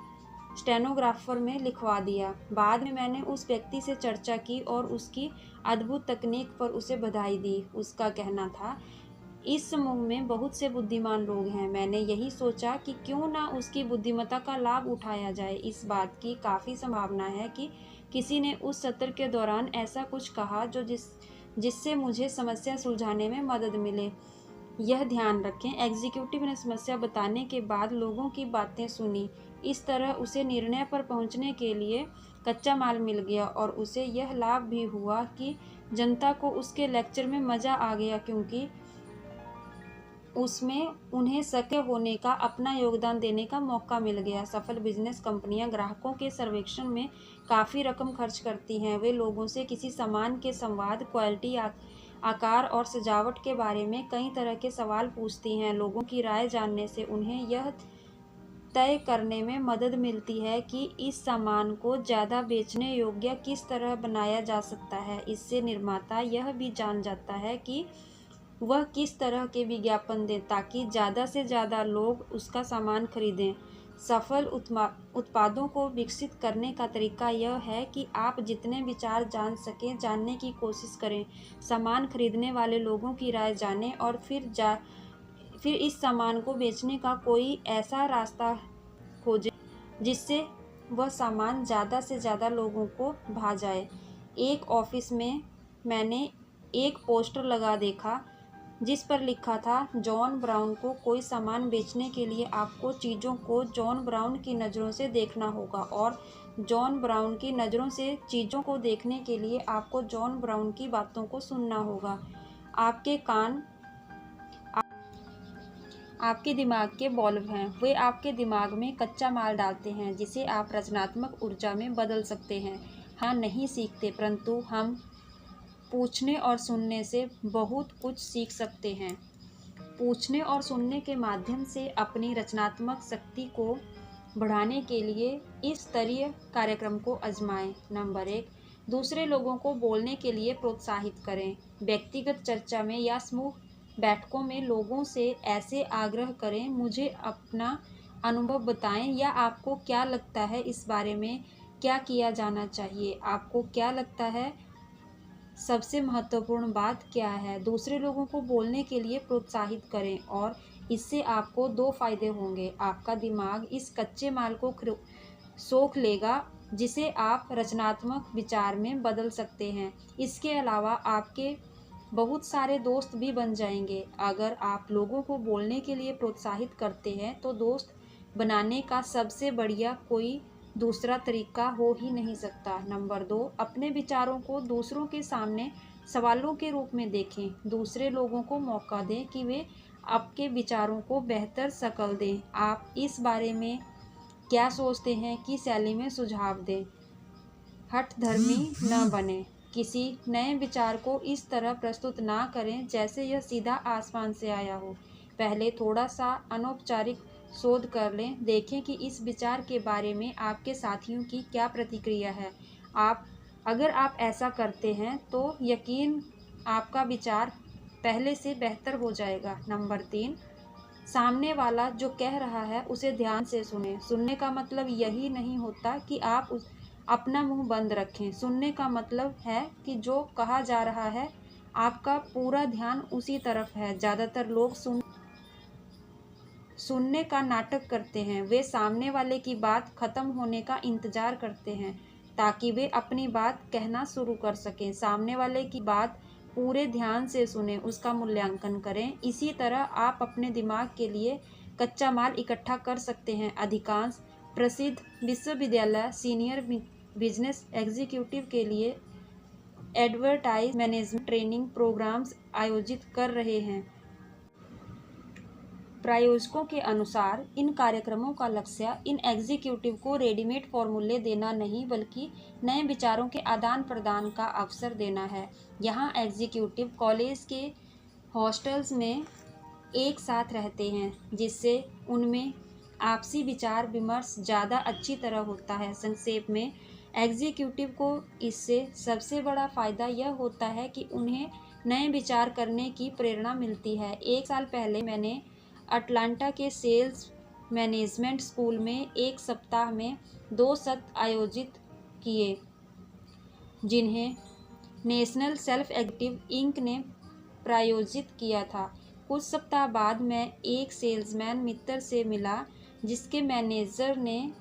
[SPEAKER 1] स्टेनोग्राफर में लिखवा दिया। बाद में मैंने उस व्यक्ति से चर्चा की और उसकी अद्भुत तकनीक पर उसे बधाई दी। उसका कहना था, इस समूह में बहुत से बुद्धिमान लोग हैं। मैंने यही सोचा कि क्यों ना उसकी बुद्धिमत्ता का लाभ उठाया जाए। इस बात की काफ़ी संभावना है कि किसी ने उस सत्र के दौरान ऐसा कुछ कहा जिससे मुझे समस्या सुलझाने में मदद मिले। यह ध्यान रखें, एग्जीक्यूटिव ने समस्या बताने के बाद लोगों की बातें सुनी। इस तरह उसे निर्णय पर पहुंचने के लिए कच्चा माल मिल गया और उसे यह लाभ भी हुआ कि जनता को उसके लेक्चर में मज़ा आ गया, क्योंकि उसमें उन्हें सक्रिय होने का, अपना योगदान देने का मौका मिल गया। सफल बिजनेस कंपनियां ग्राहकों के सर्वेक्षण में काफ़ी रकम खर्च करती हैं। वे लोगों से किसी सामान के संवाद, क्वालिटी, आकार और सजावट के बारे में कई तरह के सवाल पूछती हैं। लोगों की राय जानने से उन्हें यह तय करने में मदद मिलती है कि इस सामान को ज़्यादा बेचने योग्य किस तरह बनाया जा सकता है। इससे निर्माता यह भी जान जाता है कि वह किस तरह के विज्ञापन दें ताकि ज़्यादा से ज़्यादा लोग उसका सामान खरीदें। सफल उत्पादों को विकसित करने का तरीका यह है कि आप जितने विचार जान सकें जानने की कोशिश करें, सामान खरीदने वाले लोगों की राय जानें और फिर इस सामान को बेचने का कोई ऐसा रास्ता खोजें जिससे वह सामान ज़्यादा से ज़्यादा लोगों को भा जाए। एक ऑफिस में मैंने एक पोस्टर लगा देखा जिस पर लिखा था, जॉन ब्राउन को कोई सामान बेचने के लिए आपको चीज़ों को जॉन ब्राउन की नज़रों से देखना होगा और जॉन ब्राउन की नज़रों से चीज़ों को देखने के लिए आपको जॉन ब्राउन की बातों को सुनना होगा। आपके कान आपके दिमाग के बल्ब हैं। वे आपके दिमाग में कच्चा माल डालते हैं जिसे आप रचनात्मक ऊर्जा में बदल सकते हैं। हाँ, नहीं सीखते, परंतु हम पूछने और सुनने से बहुत कुछ सीख सकते हैं। पूछने और सुनने के माध्यम से अपनी रचनात्मक शक्ति को बढ़ाने के लिए इस स्तरीय कार्यक्रम को आजमाएं। नंबर 1, दूसरे लोगों को बोलने के लिए प्रोत्साहित करें। व्यक्तिगत चर्चा में या समूह बैठकों में लोगों से ऐसे आग्रह करें, मुझे अपना अनुभव बताएं, या आपको क्या लगता है इस बारे में क्या किया जाना चाहिए। आपको क्या लगता है सबसे महत्वपूर्ण बात क्या है। दूसरे लोगों को बोलने के लिए प्रोत्साहित करें और इससे आपको 2 फायदे होंगे। आपका दिमाग इस कच्चे माल को सोख लेगा जिसे आप रचनात्मक विचार में बदल सकते हैं। इसके अलावा आपके बहुत सारे दोस्त भी बन जाएंगे। अगर आप लोगों को बोलने के लिए प्रोत्साहित करते हैं तो दोस्त बनाने का सबसे बढ़िया कोई दूसरा तरीका हो ही नहीं सकता। नंबर 2, अपने विचारों को दूसरों के सामने सवालों के रूप में देखें। दूसरे लोगों को मौका दें कि वे आपके विचारों को बेहतर शक्ल दें। आप इस बारे में क्या सोचते हैं की शैली में सुझाव दें। हठधर्मी न बने। किसी नए विचार को इस तरह प्रस्तुत ना करें जैसे यह सीधा आसमान से आया हो। पहले थोड़ा सा अनौपचारिक शोध कर लें। देखें कि इस विचार के बारे में आपके साथियों की क्या प्रतिक्रिया है। अगर आप ऐसा करते हैं तो यकीन आपका विचार पहले से बेहतर हो जाएगा। नंबर 3, सामने वाला जो कह रहा है उसे ध्यान से सुनें। सुनने का मतलब यही नहीं होता कि अपना मुंह बंद रखें। सुनने का मतलब है कि जो कहा जा रहा है आपका पूरा ध्यान उसी तरफ है। ज़्यादातर लोग सुनने का नाटक करते हैं। वे सामने वाले की बात खत्म होने का इंतजार करते हैं ताकि वे अपनी बात कहना शुरू कर सकें। सामने वाले की बात पूरे ध्यान से सुनें, उसका मूल्यांकन करें। इसी तरह आप अपने दिमाग के लिए कच्चा माल इकट्ठा कर सकते हैं। अधिकांश प्रसिद्ध विश्वविद्यालय सीनियर बिजनेस एग्जीक्यूटिव के लिए एडवर्टाइज मैनेजमेंट ट्रेनिंग प्रोग्राम्स आयोजित कर रहे हैं। प्रायोजकों के अनुसार इन कार्यक्रमों का लक्ष्य इन एग्जीक्यूटिव को रेडीमेड फॉर्मूले देना नहीं बल्कि नए विचारों के आदान प्रदान का अवसर देना है। यहाँ एग्जीक्यूटिव कॉलेज के हॉस्टल्स में एक साथ रहते हैं, जिससे उनमें आपसी विचार विमर्श ज़्यादा अच्छी तरह होता है। संक्षेप में, एग्जीक्यूटिव को इससे सबसे बड़ा फ़ायदा यह होता है कि उन्हें नए विचार करने की प्रेरणा मिलती है। 1 साल पहले मैंने अटलांटा के सेल्स मैनेजमेंट स्कूल में एक सप्ताह में 2 सत्र आयोजित किए, जिन्हें नेशनल सेल्फ एग्जीक्यूटिव इंक ने प्रायोजित किया था। कुछ सप्ताह बाद मैं एक सेल्समैन मित्र से मिला जिसके मैनेजर ने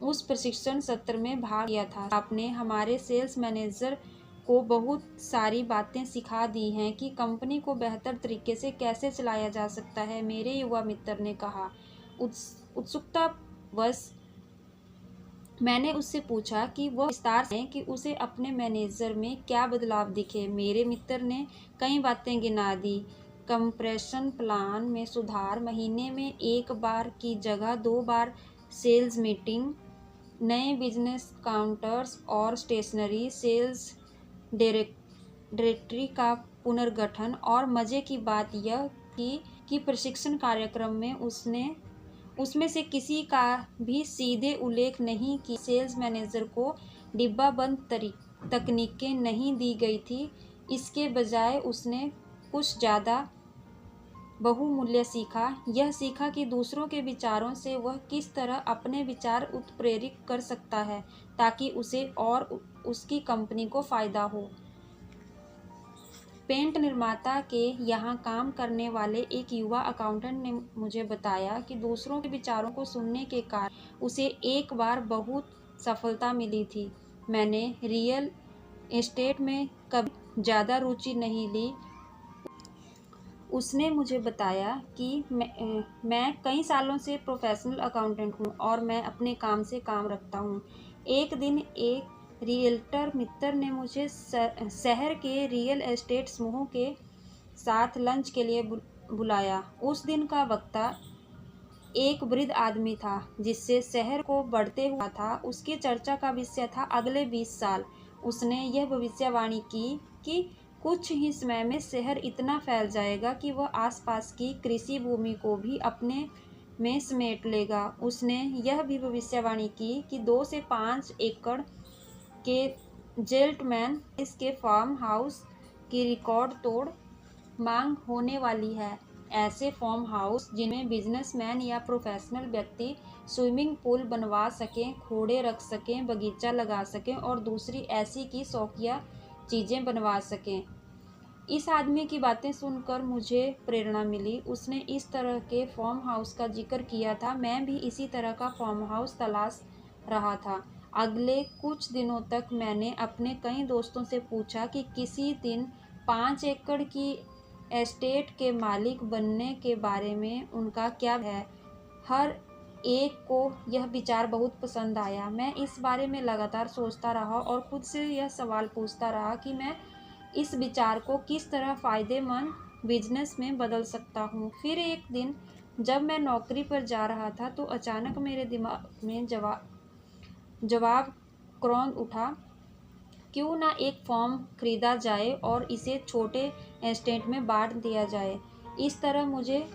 [SPEAKER 1] उस प्रशिक्षण सत्र में भाग लिया था। आपने हमारे सेल्स मैनेजर को बहुत सारी बातें सिखा दी हैं कि कंपनी को बेहतर तरीके से कैसे चलाया जा सकता है, मेरे युवा मित्र ने कहा। उत्सुकतावश मैंने उससे पूछा कि वह विस्तार से कि उसे अपने मैनेजर में क्या बदलाव दिखे। मेरे मित्र ने कई बातें गिना दी। कंप्रेशन प्लान में सुधार, महीने में 1 बार की जगह 2 बार सेल्स मीटिंग, नए बिजनेस काउंटर्स और स्टेशनरी, सेल्स डायरेक्टरी का पुनर्गठन। और मज़े की बात यह कि प्रशिक्षण कार्यक्रम में उसमें से किसी का भी सीधे उल्लेख नहीं कि सेल्स मैनेजर को डिब्बाबंद तकनीकें नहीं दी गई थी। इसके बजाय उसने कुछ ज़्यादा बहुमूल्य सीखा। यह सीखा कि दूसरों के विचारों से वह किस तरह अपने विचार उत्प्रेरित कर सकता है ताकि उसे और उसकी कंपनी को फ़ायदा हो। पेंट निर्माता के यहाँ काम करने वाले एक युवा अकाउंटेंट ने मुझे बताया कि दूसरों के विचारों को सुनने के कारण उसे एक बार बहुत सफलता मिली थी। मैंने रियल एस्टेट में कभी ज़्यादा रुचि नहीं ली। उसने मुझे बताया कि मैं कई सालों से प्रोफेशनल अकाउंटेंट हूँ और मैं अपने काम से काम रखता हूँ। एक दिन एक रियल्टर मित्र ने मुझे शहर के रियल एस्टेट समूहों के साथ लंच के लिए बुलाया। उस दिन का वक्ता एक वृद्ध आदमी था जिससे शहर को बढ़ते हुआ था। उसकी चर्चा का विषय था अगले 20 साल। उसने यह भविष्यवाणी की कि कुछ ही समय में शहर इतना फैल जाएगा कि वह आसपास की कृषि भूमि को भी अपने में समेट लेगा। उसने यह भी भविष्यवाणी की कि 2 से 5 एकड़ के जेंटलमैन इसके फार्म हाउस की रिकॉर्ड तोड़ मांग होने वाली है। ऐसे फार्म हाउस जिनमें बिजनेसमैन या प्रोफेशनल व्यक्ति स्विमिंग पूल बनवा सकें, घोड़े रख सकें, बगीचा लगा सकें और दूसरी ऐसी की शौकिया चीज़ें बनवा सकें। इस आदमी की बातें सुनकर मुझे प्रेरणा मिली। उसने इस तरह के फार्म हाउस का जिक्र किया था। मैं भी इसी तरह का फार्म हाउस तलाश रहा था। अगले कुछ दिनों तक मैंने अपने कई दोस्तों से पूछा कि किसी दिन 5 एकड़ की एस्टेट के मालिक बनने के बारे में उनका क्या है। हर एक को यह विचार बहुत पसंद आया। मैं इस बारे में लगातार सोचता रहा और खुद से यह सवाल पूछता रहा कि मैं इस विचार को किस तरह फ़ायदेमंद बिजनेस में बदल सकता हूँ। फिर एक दिन जब मैं नौकरी पर जा रहा था तो अचानक मेरे दिमाग में जवाब क्रौंद उठा, क्यों ना एक फॉर्म खरीदा जाए और इसे छोटे एस्टेट में बांट दिया जाए। इस तरह मुझे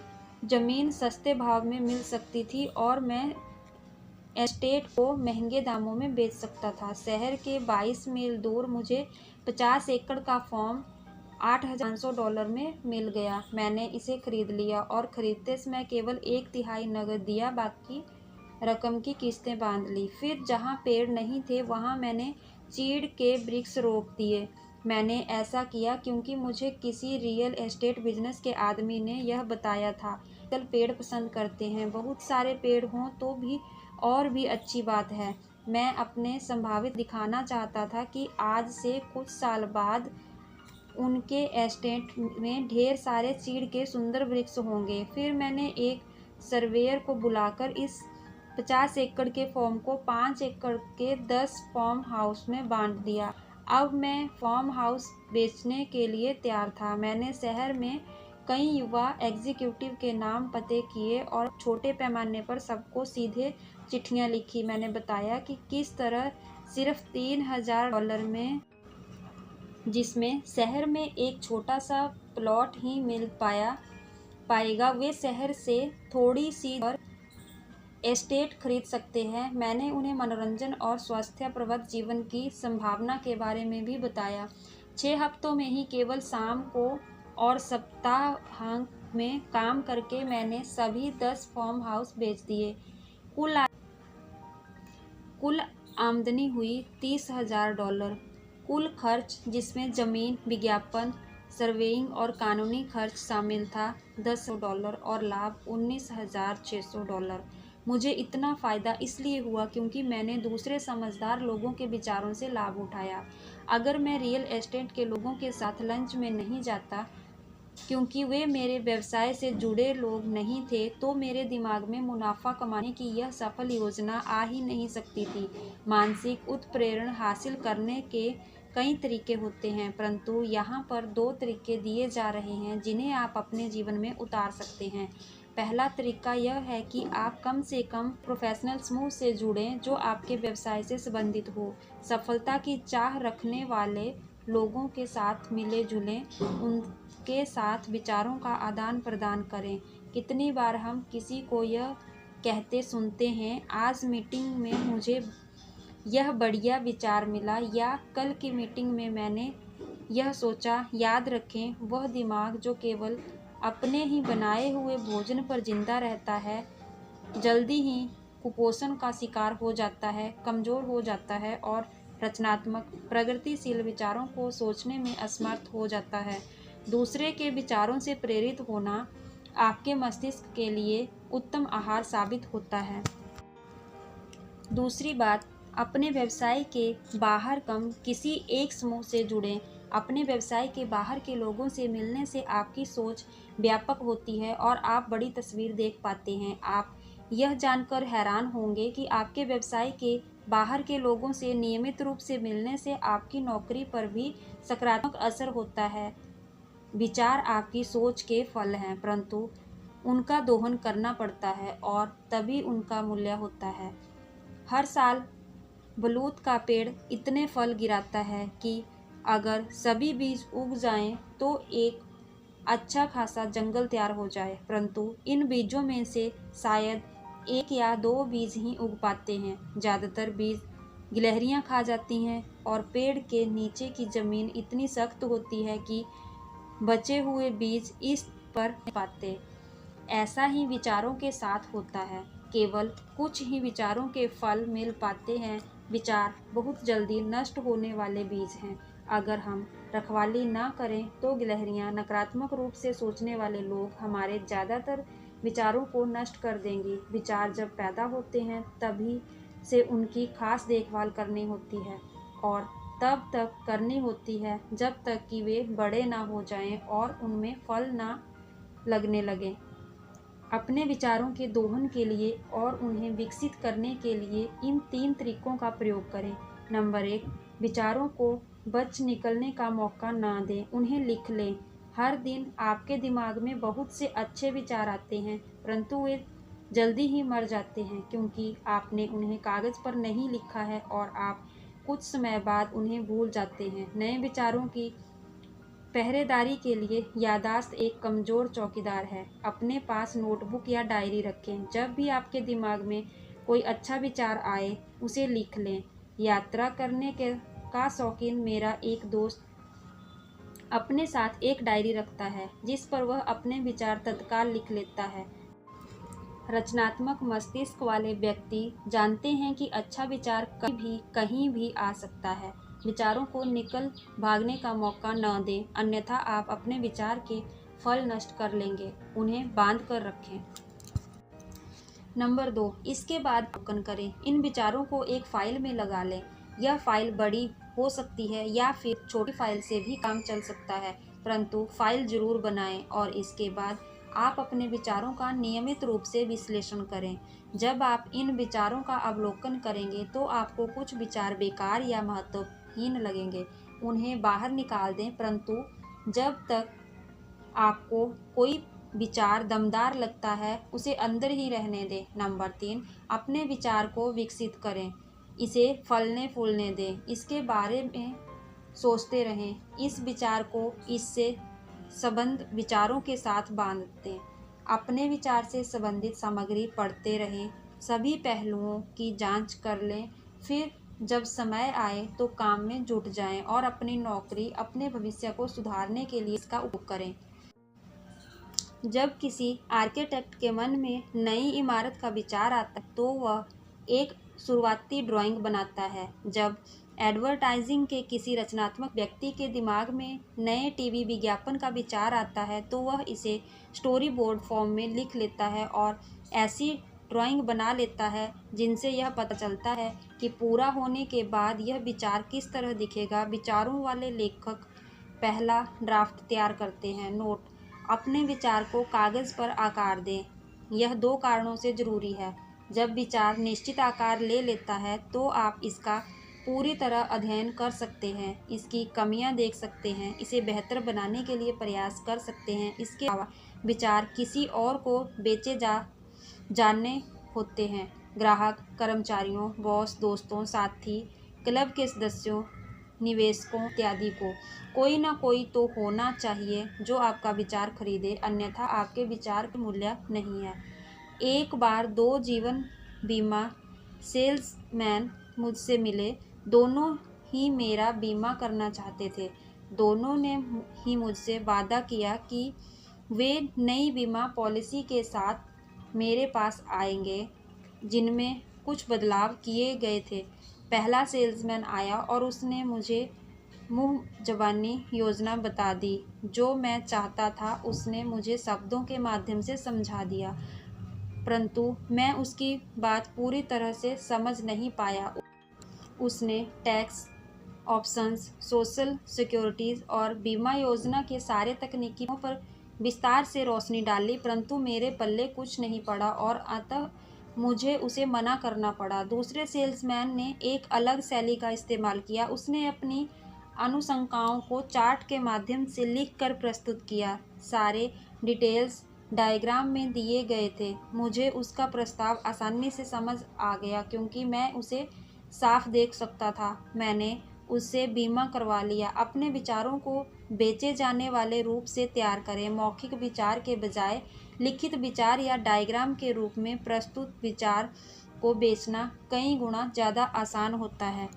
[SPEAKER 1] ज़मीन सस्ते भाव में मिल सकती थी और मैं एस्टेट को महंगे दामों में बेच सकता था। शहर के 22 मील दूर मुझे 50 एकड़ का फॉर्म $8,500 में मिल गया। मैंने इसे खरीद लिया और खरीदते समय केवल 1/3 नकद दिया, बाकी रकम की किस्तें बांध ली। फिर जहाँ पेड़ नहीं थे वहाँ मैंने चीड़ के वृक्ष रोप दिए। मैंने ऐसा किया क्योंकि मुझे किसी रियल एस्टेट बिजनेस के आदमी ने यह बताया था। कल पेड़ पसंद करते हैं, बहुत सारे पेड़ हों तो भी और भी अच्छी बात है। मैं अपने संभावित दिखाना चाहता था कि आज से कुछ साल बाद उनके एस्टेट में ढेर सारे चीड़ के सुंदर वृक्ष होंगे। फिर मैंने एक सर्वेयर को बुलाकर इस 50 एकड़ के फॉर्म को 5 एकड़ के 10 फार्म हाउस में बांट दिया। अब मैं फार्म हाउस बेचने के लिए तैयार था। मैंने शहर में कई युवा एग्जीक्यूटिव के नाम पते किए और छोटे पैमाने पर सबको सीधे चिट्ठियां लिखी। मैंने बताया कि किस तरह सिर्फ $3000 में, जिसमें शहर में एक छोटा सा प्लॉट ही मिल पाएगा, वे शहर से थोड़ी सी और एस्टेट खरीद सकते हैं। मैंने उन्हें मनोरंजन और स्वास्थ्यप्रद जीवन की संभावना के बारे में भी बताया। 6 हफ्तों में ही, केवल शाम को और सप्ताहांत में काम करके मैंने सभी 10 फार्म हाउस बेच दिए। कुल आमदनी हुई $30,000। कुल खर्च, जिसमें जमीन, विज्ञापन, सर्वेइंग और कानूनी खर्च शामिल था, $10 और लाभ $19,600। मुझे इतना फ़ायदा इसलिए हुआ क्योंकि मैंने दूसरे समझदार लोगों के विचारों से लाभ उठाया। अगर मैं रियल एस्टेट के लोगों के साथ लंच में नहीं जाता क्योंकि वे मेरे व्यवसाय से जुड़े लोग नहीं थे, तो मेरे दिमाग में मुनाफा कमाने की यह सफल योजना आ ही नहीं सकती थी। मानसिक उत्प्रेरण हासिल करने के कई तरीके होते हैं, परंतु यहाँ पर 2 तरीके दिए जा रहे हैं जिन्हें आप अपने जीवन में उतार सकते हैं। पहला तरीका यह है कि आप कम से कम प्रोफेशनल समूह से जुड़ें जो आपके व्यवसाय से संबंधित हो। सफलता की चाह रखने वाले लोगों के साथ मिले जुलें, उनके साथ विचारों का आदान प्रदान करें। कितनी बार हम किसी को यह कहते सुनते हैं, आज मीटिंग में मुझे यह बढ़िया विचार मिला, या कल की मीटिंग में मैंने यह सोचा। याद रखें, वह दिमाग जो केवल अपने ही बनाए हुए भोजन पर जिंदा रहता है, जल्दी ही कुपोषण का शिकार हो जाता है, कमज़ोर हो जाता है और रचनात्मक, प्रगतिशील विचारों को सोचने में असमर्थ हो जाता है। दूसरे के विचारों से प्रेरित होना आपके मस्तिष्क के लिए उत्तम आहार साबित होता है। दूसरी बात, अपने व्यवसाय के बाहर किसी एक समूह से जुड़ें। अपने व्यवसाय के बाहर के लोगों से मिलने से आपकी सोच व्यापक होती है और आप बड़ी तस्वीर देख पाते हैं। आप यह जानकर हैरान होंगे कि आपके व्यवसाय के बाहर के लोगों से नियमित रूप से मिलने से आपकी नौकरी पर भी सकारात्मक असर होता है। विचार आपकी सोच के फल हैं, परंतु उनका दोहन करना पड़ता है और तभी उनका मूल्य होता है। हर साल बलूत का पेड़ इतने फल गिराता है कि अगर सभी बीज उग जाएं तो एक अच्छा खासा जंगल तैयार हो जाए, परंतु इन बीजों में से शायद 1 या 2 बीज ही उग पाते हैं। ज़्यादातर बीज गिलहरियां खा जाती हैं और पेड़ के नीचे की ज़मीन इतनी सख्त होती है कि बचे हुए बीज इस पर नहीं पाते। ऐसा ही विचारों के साथ होता है, केवल कुछ ही विचारों के फल मिल पाते हैं। विचार बहुत जल्दी नष्ट होने वाले बीज हैं। अगर हम रखवाली ना करें तो गिलहरियां, नकारात्मक रूप से सोचने वाले लोग, हमारे ज़्यादातर विचारों को नष्ट कर देंगी। विचार जब पैदा होते हैं तभी से उनकी खास देखभाल करनी होती है और तब तक करनी होती है जब तक कि वे बड़े ना हो जाएं और उनमें फल ना लगने लगें। अपने विचारों के दोहन के लिए और उन्हें विकसित करने के लिए इन 3 तरीकों का प्रयोग करें। नंबर 1, विचारों को बच निकलने का मौका ना दें, उन्हें लिख लें। हर दिन आपके दिमाग में बहुत से अच्छे विचार आते हैं, परंतु वे जल्दी ही मर जाते हैं क्योंकि आपने उन्हें कागज़ पर नहीं लिखा है और आप कुछ समय बाद उन्हें भूल जाते हैं। नए विचारों की पहरेदारी के लिए याददाश्त एक कमज़ोर चौकीदार है। अपने पास नोटबुक या डायरी रखें। जब भी आपके दिमाग में कोई अच्छा विचार आए, उसे लिख लें। यात्रा करने का शौकीन मेरा एक दोस्त अपने साथ एक डायरी रखता है जिस पर वह अपने विचार तत्काल लिख लेता है। रचनात्मक मस्तिष्क वाले व्यक्ति जानते हैं कि अच्छा विचार कहीं भी आ सकता है। विचारों को निकल भागने का मौका न दें, अन्यथा आप अपने विचार के फल नष्ट कर लेंगे। उन्हें बांध कर रखें। नंबर 2, इसके बाद अवलोकन करें। इन विचारों को एक फाइल में लगा लें। यह फाइल बड़ी हो सकती है या फिर छोटी फाइल से भी काम चल सकता है, परंतु फाइल जरूर बनाएं और इसके बाद आप अपने विचारों का नियमित रूप से विश्लेषण करें। जब आप इन विचारों का अवलोकन करेंगे तो आपको कुछ विचार बेकार या महत्वहीन लगेंगे। उन्हें बाहर निकाल दें, परंतु जब तक आपको कोई विचार दमदार लगता है उसे अंदर ही रहने दें। नंबर 3, अपने विचार को विकसित करें। इसे फलने फूलने दें। इसके बारे में सोचते रहें। इस विचार को इससे संबंध विचारों के साथ बांध दें। अपने विचार से संबंधित सामग्री पढ़ते रहें। सभी पहलुओं की जांच कर लें। फिर जब समय आए तो काम में जुट जाएं और अपनी नौकरी, अपने भविष्य को सुधारने के लिए इसका उपयोग करें। जब किसी आर्किटेक्ट के मन में नई इमारत का विचार आता है तो वह एक शुरुआती ड्राइंग बनाता है। जब एडवर्टाइजिंग के किसी रचनात्मक व्यक्ति के दिमाग में नए टीवी विज्ञापन का विचार आता है तो वह इसे स्टोरी बोर्ड फॉर्म में लिख लेता है और ऐसी ड्राइंग बना लेता है जिनसे यह पता चलता है कि पूरा होने के बाद यह विचार किस तरह दिखेगा। विचारों वाले लेखक पहला ड्राफ्ट तैयार करते हैं। नोट: अपने विचार को कागज़ पर आकार दें। यह 2 कारणों से ज़रूरी है। जब विचार निश्चित आकार ले लेता है तो आप इसका पूरी तरह अध्ययन कर सकते हैं, इसकी कमियां देख सकते हैं, इसे बेहतर बनाने के लिए प्रयास कर सकते हैं। इसके अलावा विचार किसी और को बेचे जाने होते हैं, ग्राहक, कर्मचारियों, बॉस, दोस्तों, साथी, क्लब के सदस्यों, निवेशकों इत्यादि को। कोई ना कोई तो होना चाहिए जो आपका विचार खरीदे, अन्यथा आपके विचार का मूल्य नहीं है। एक बार 2 जीवन बीमा सेल्समैन मुझसे मिले। दोनों ही मेरा बीमा करना चाहते थे। दोनों ने ही मुझसे वादा किया कि वे नई बीमा पॉलिसी के साथ मेरे पास आएंगे जिनमें कुछ बदलाव किए गए थे। पहला सेल्समैन आया और उसने मुझे मुँह ज़बानी योजना बता दी। जो मैं चाहता था उसने मुझे शब्दों के माध्यम से समझा दिया, परंतु मैं उसकी बात पूरी तरह से समझ नहीं पाया। उसने टैक्स ऑप्शंस, सोशल सिक्योरिटीज़ और बीमा योजना के सारे तकनीकियों पर विस्तार से रोशनी डाली, परंतु मेरे पल्ले कुछ नहीं पड़ा और अतः मुझे उसे मना करना पड़ा। दूसरे सेल्समैन ने एक अलग शैली का इस्तेमाल किया। उसने अपनी अनुशंकाओं को चार्ट के माध्यम से लिखकर प्रस्तुत किया। सारे डिटेल्स डायग्राम में दिए गए थे। मुझे उसका प्रस्ताव आसानी से समझ आ गया क्योंकि मैं उसे साफ देख सकता था। मैंने उससे बीमा करवा लिया। अपने विचारों को बेचे जाने वाले रूप से तैयार करें। मौखिक विचार के बजाय लिखित विचार या डायग्राम के रूप में प्रस्तुत विचार को बेचना कई गुना ज़्यादा आसान होता है।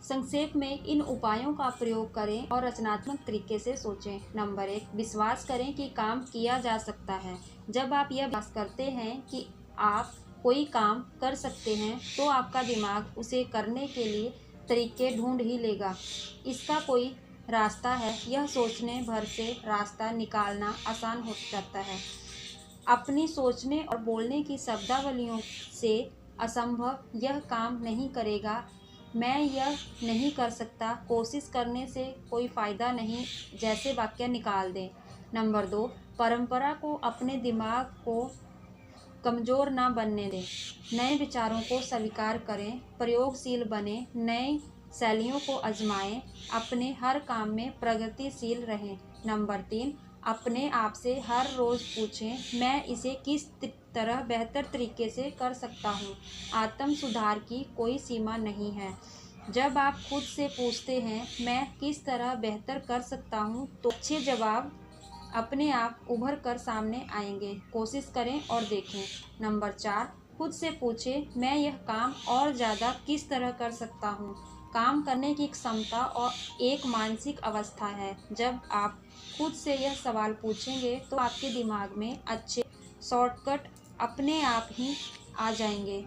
[SPEAKER 1] संक्षेप में इन उपायों का प्रयोग करें और रचनात्मक तरीके से सोचें। नंबर 1, विश्वास करें कि काम किया जा सकता है। जब आप यह विश्वास करते हैं कि आप कोई काम कर सकते हैं तो आपका दिमाग उसे करने के लिए तरीके ढूंढ ही लेगा। इसका कोई रास्ता है, यह सोचने भर से रास्ता निकालना आसान हो जाता है। अपनी सोचने और बोलने की शब्दावलियों से असंभव, यह काम नहीं करेगा, मैं यह नहीं कर सकता, कोशिश करने से कोई फ़ायदा नहीं जैसे वाक्य निकाल दें। नंबर 2, परंपरा को अपने दिमाग को कमज़ोर ना बनने दें। नए विचारों को स्वीकार करें, प्रयोगशील बने, नए शैलियों को आजमाएं, अपने हर काम में प्रगतिशील रहें। नंबर 3, अपने आप से हर रोज़ पूछें, मैं इसे किस तरह बेहतर तरीके से कर सकता हूँ। आत्म सुधार की कोई सीमा नहीं है। जब आप खुद से पूछते हैं मैं किस तरह बेहतर कर सकता हूँ तो अच्छे जवाब अपने आप उभर कर सामने आएंगे। कोशिश करें और देखें। नंबर 4, खुद से पूछें मैं यह काम और ज़्यादा किस तरह कर सकता हूँ। काम करने की क्षमता और एक मानसिक अवस्था है। जब आप खुद से यह सवाल पूछेंगे तो आपके दिमाग में अच्छे शॉर्टकट अपने आप ही आ जाएंगे।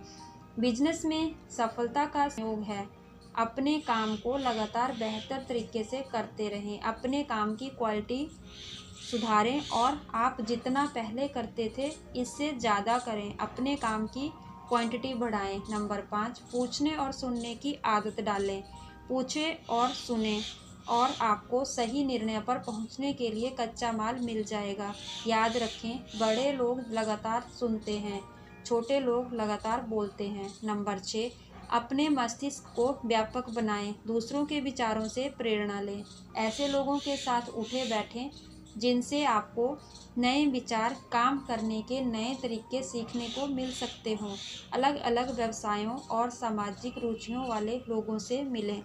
[SPEAKER 1] बिजनेस में सफलता का योग है। अपने काम को लगातार बेहतर तरीके से करते रहें, अपने काम की क्वालिटी सुधारें और आप जितना पहले करते थे इससे ज़्यादा करें, अपने काम की क्वांटिटी बढ़ाएं। नंबर 5, पूछने और सुनने की आदत डालें। पूछें और सुनें और आपको सही निर्णय पर पहुंचने के लिए कच्चा माल मिल जाएगा। याद रखें, बड़े लोग लगातार सुनते हैं, छोटे लोग लगातार बोलते हैं। नंबर 6, अपने मस्तिष्क को व्यापक बनाएं, दूसरों के विचारों से प्रेरणा लें। ऐसे लोगों के साथ उठे बैठें जिनसे आपको नए विचार, काम करने के नए तरीके सीखने को मिल सकते हों। अलग अलग व्यवसायों और सामाजिक रुचियों वाले लोगों से मिलें।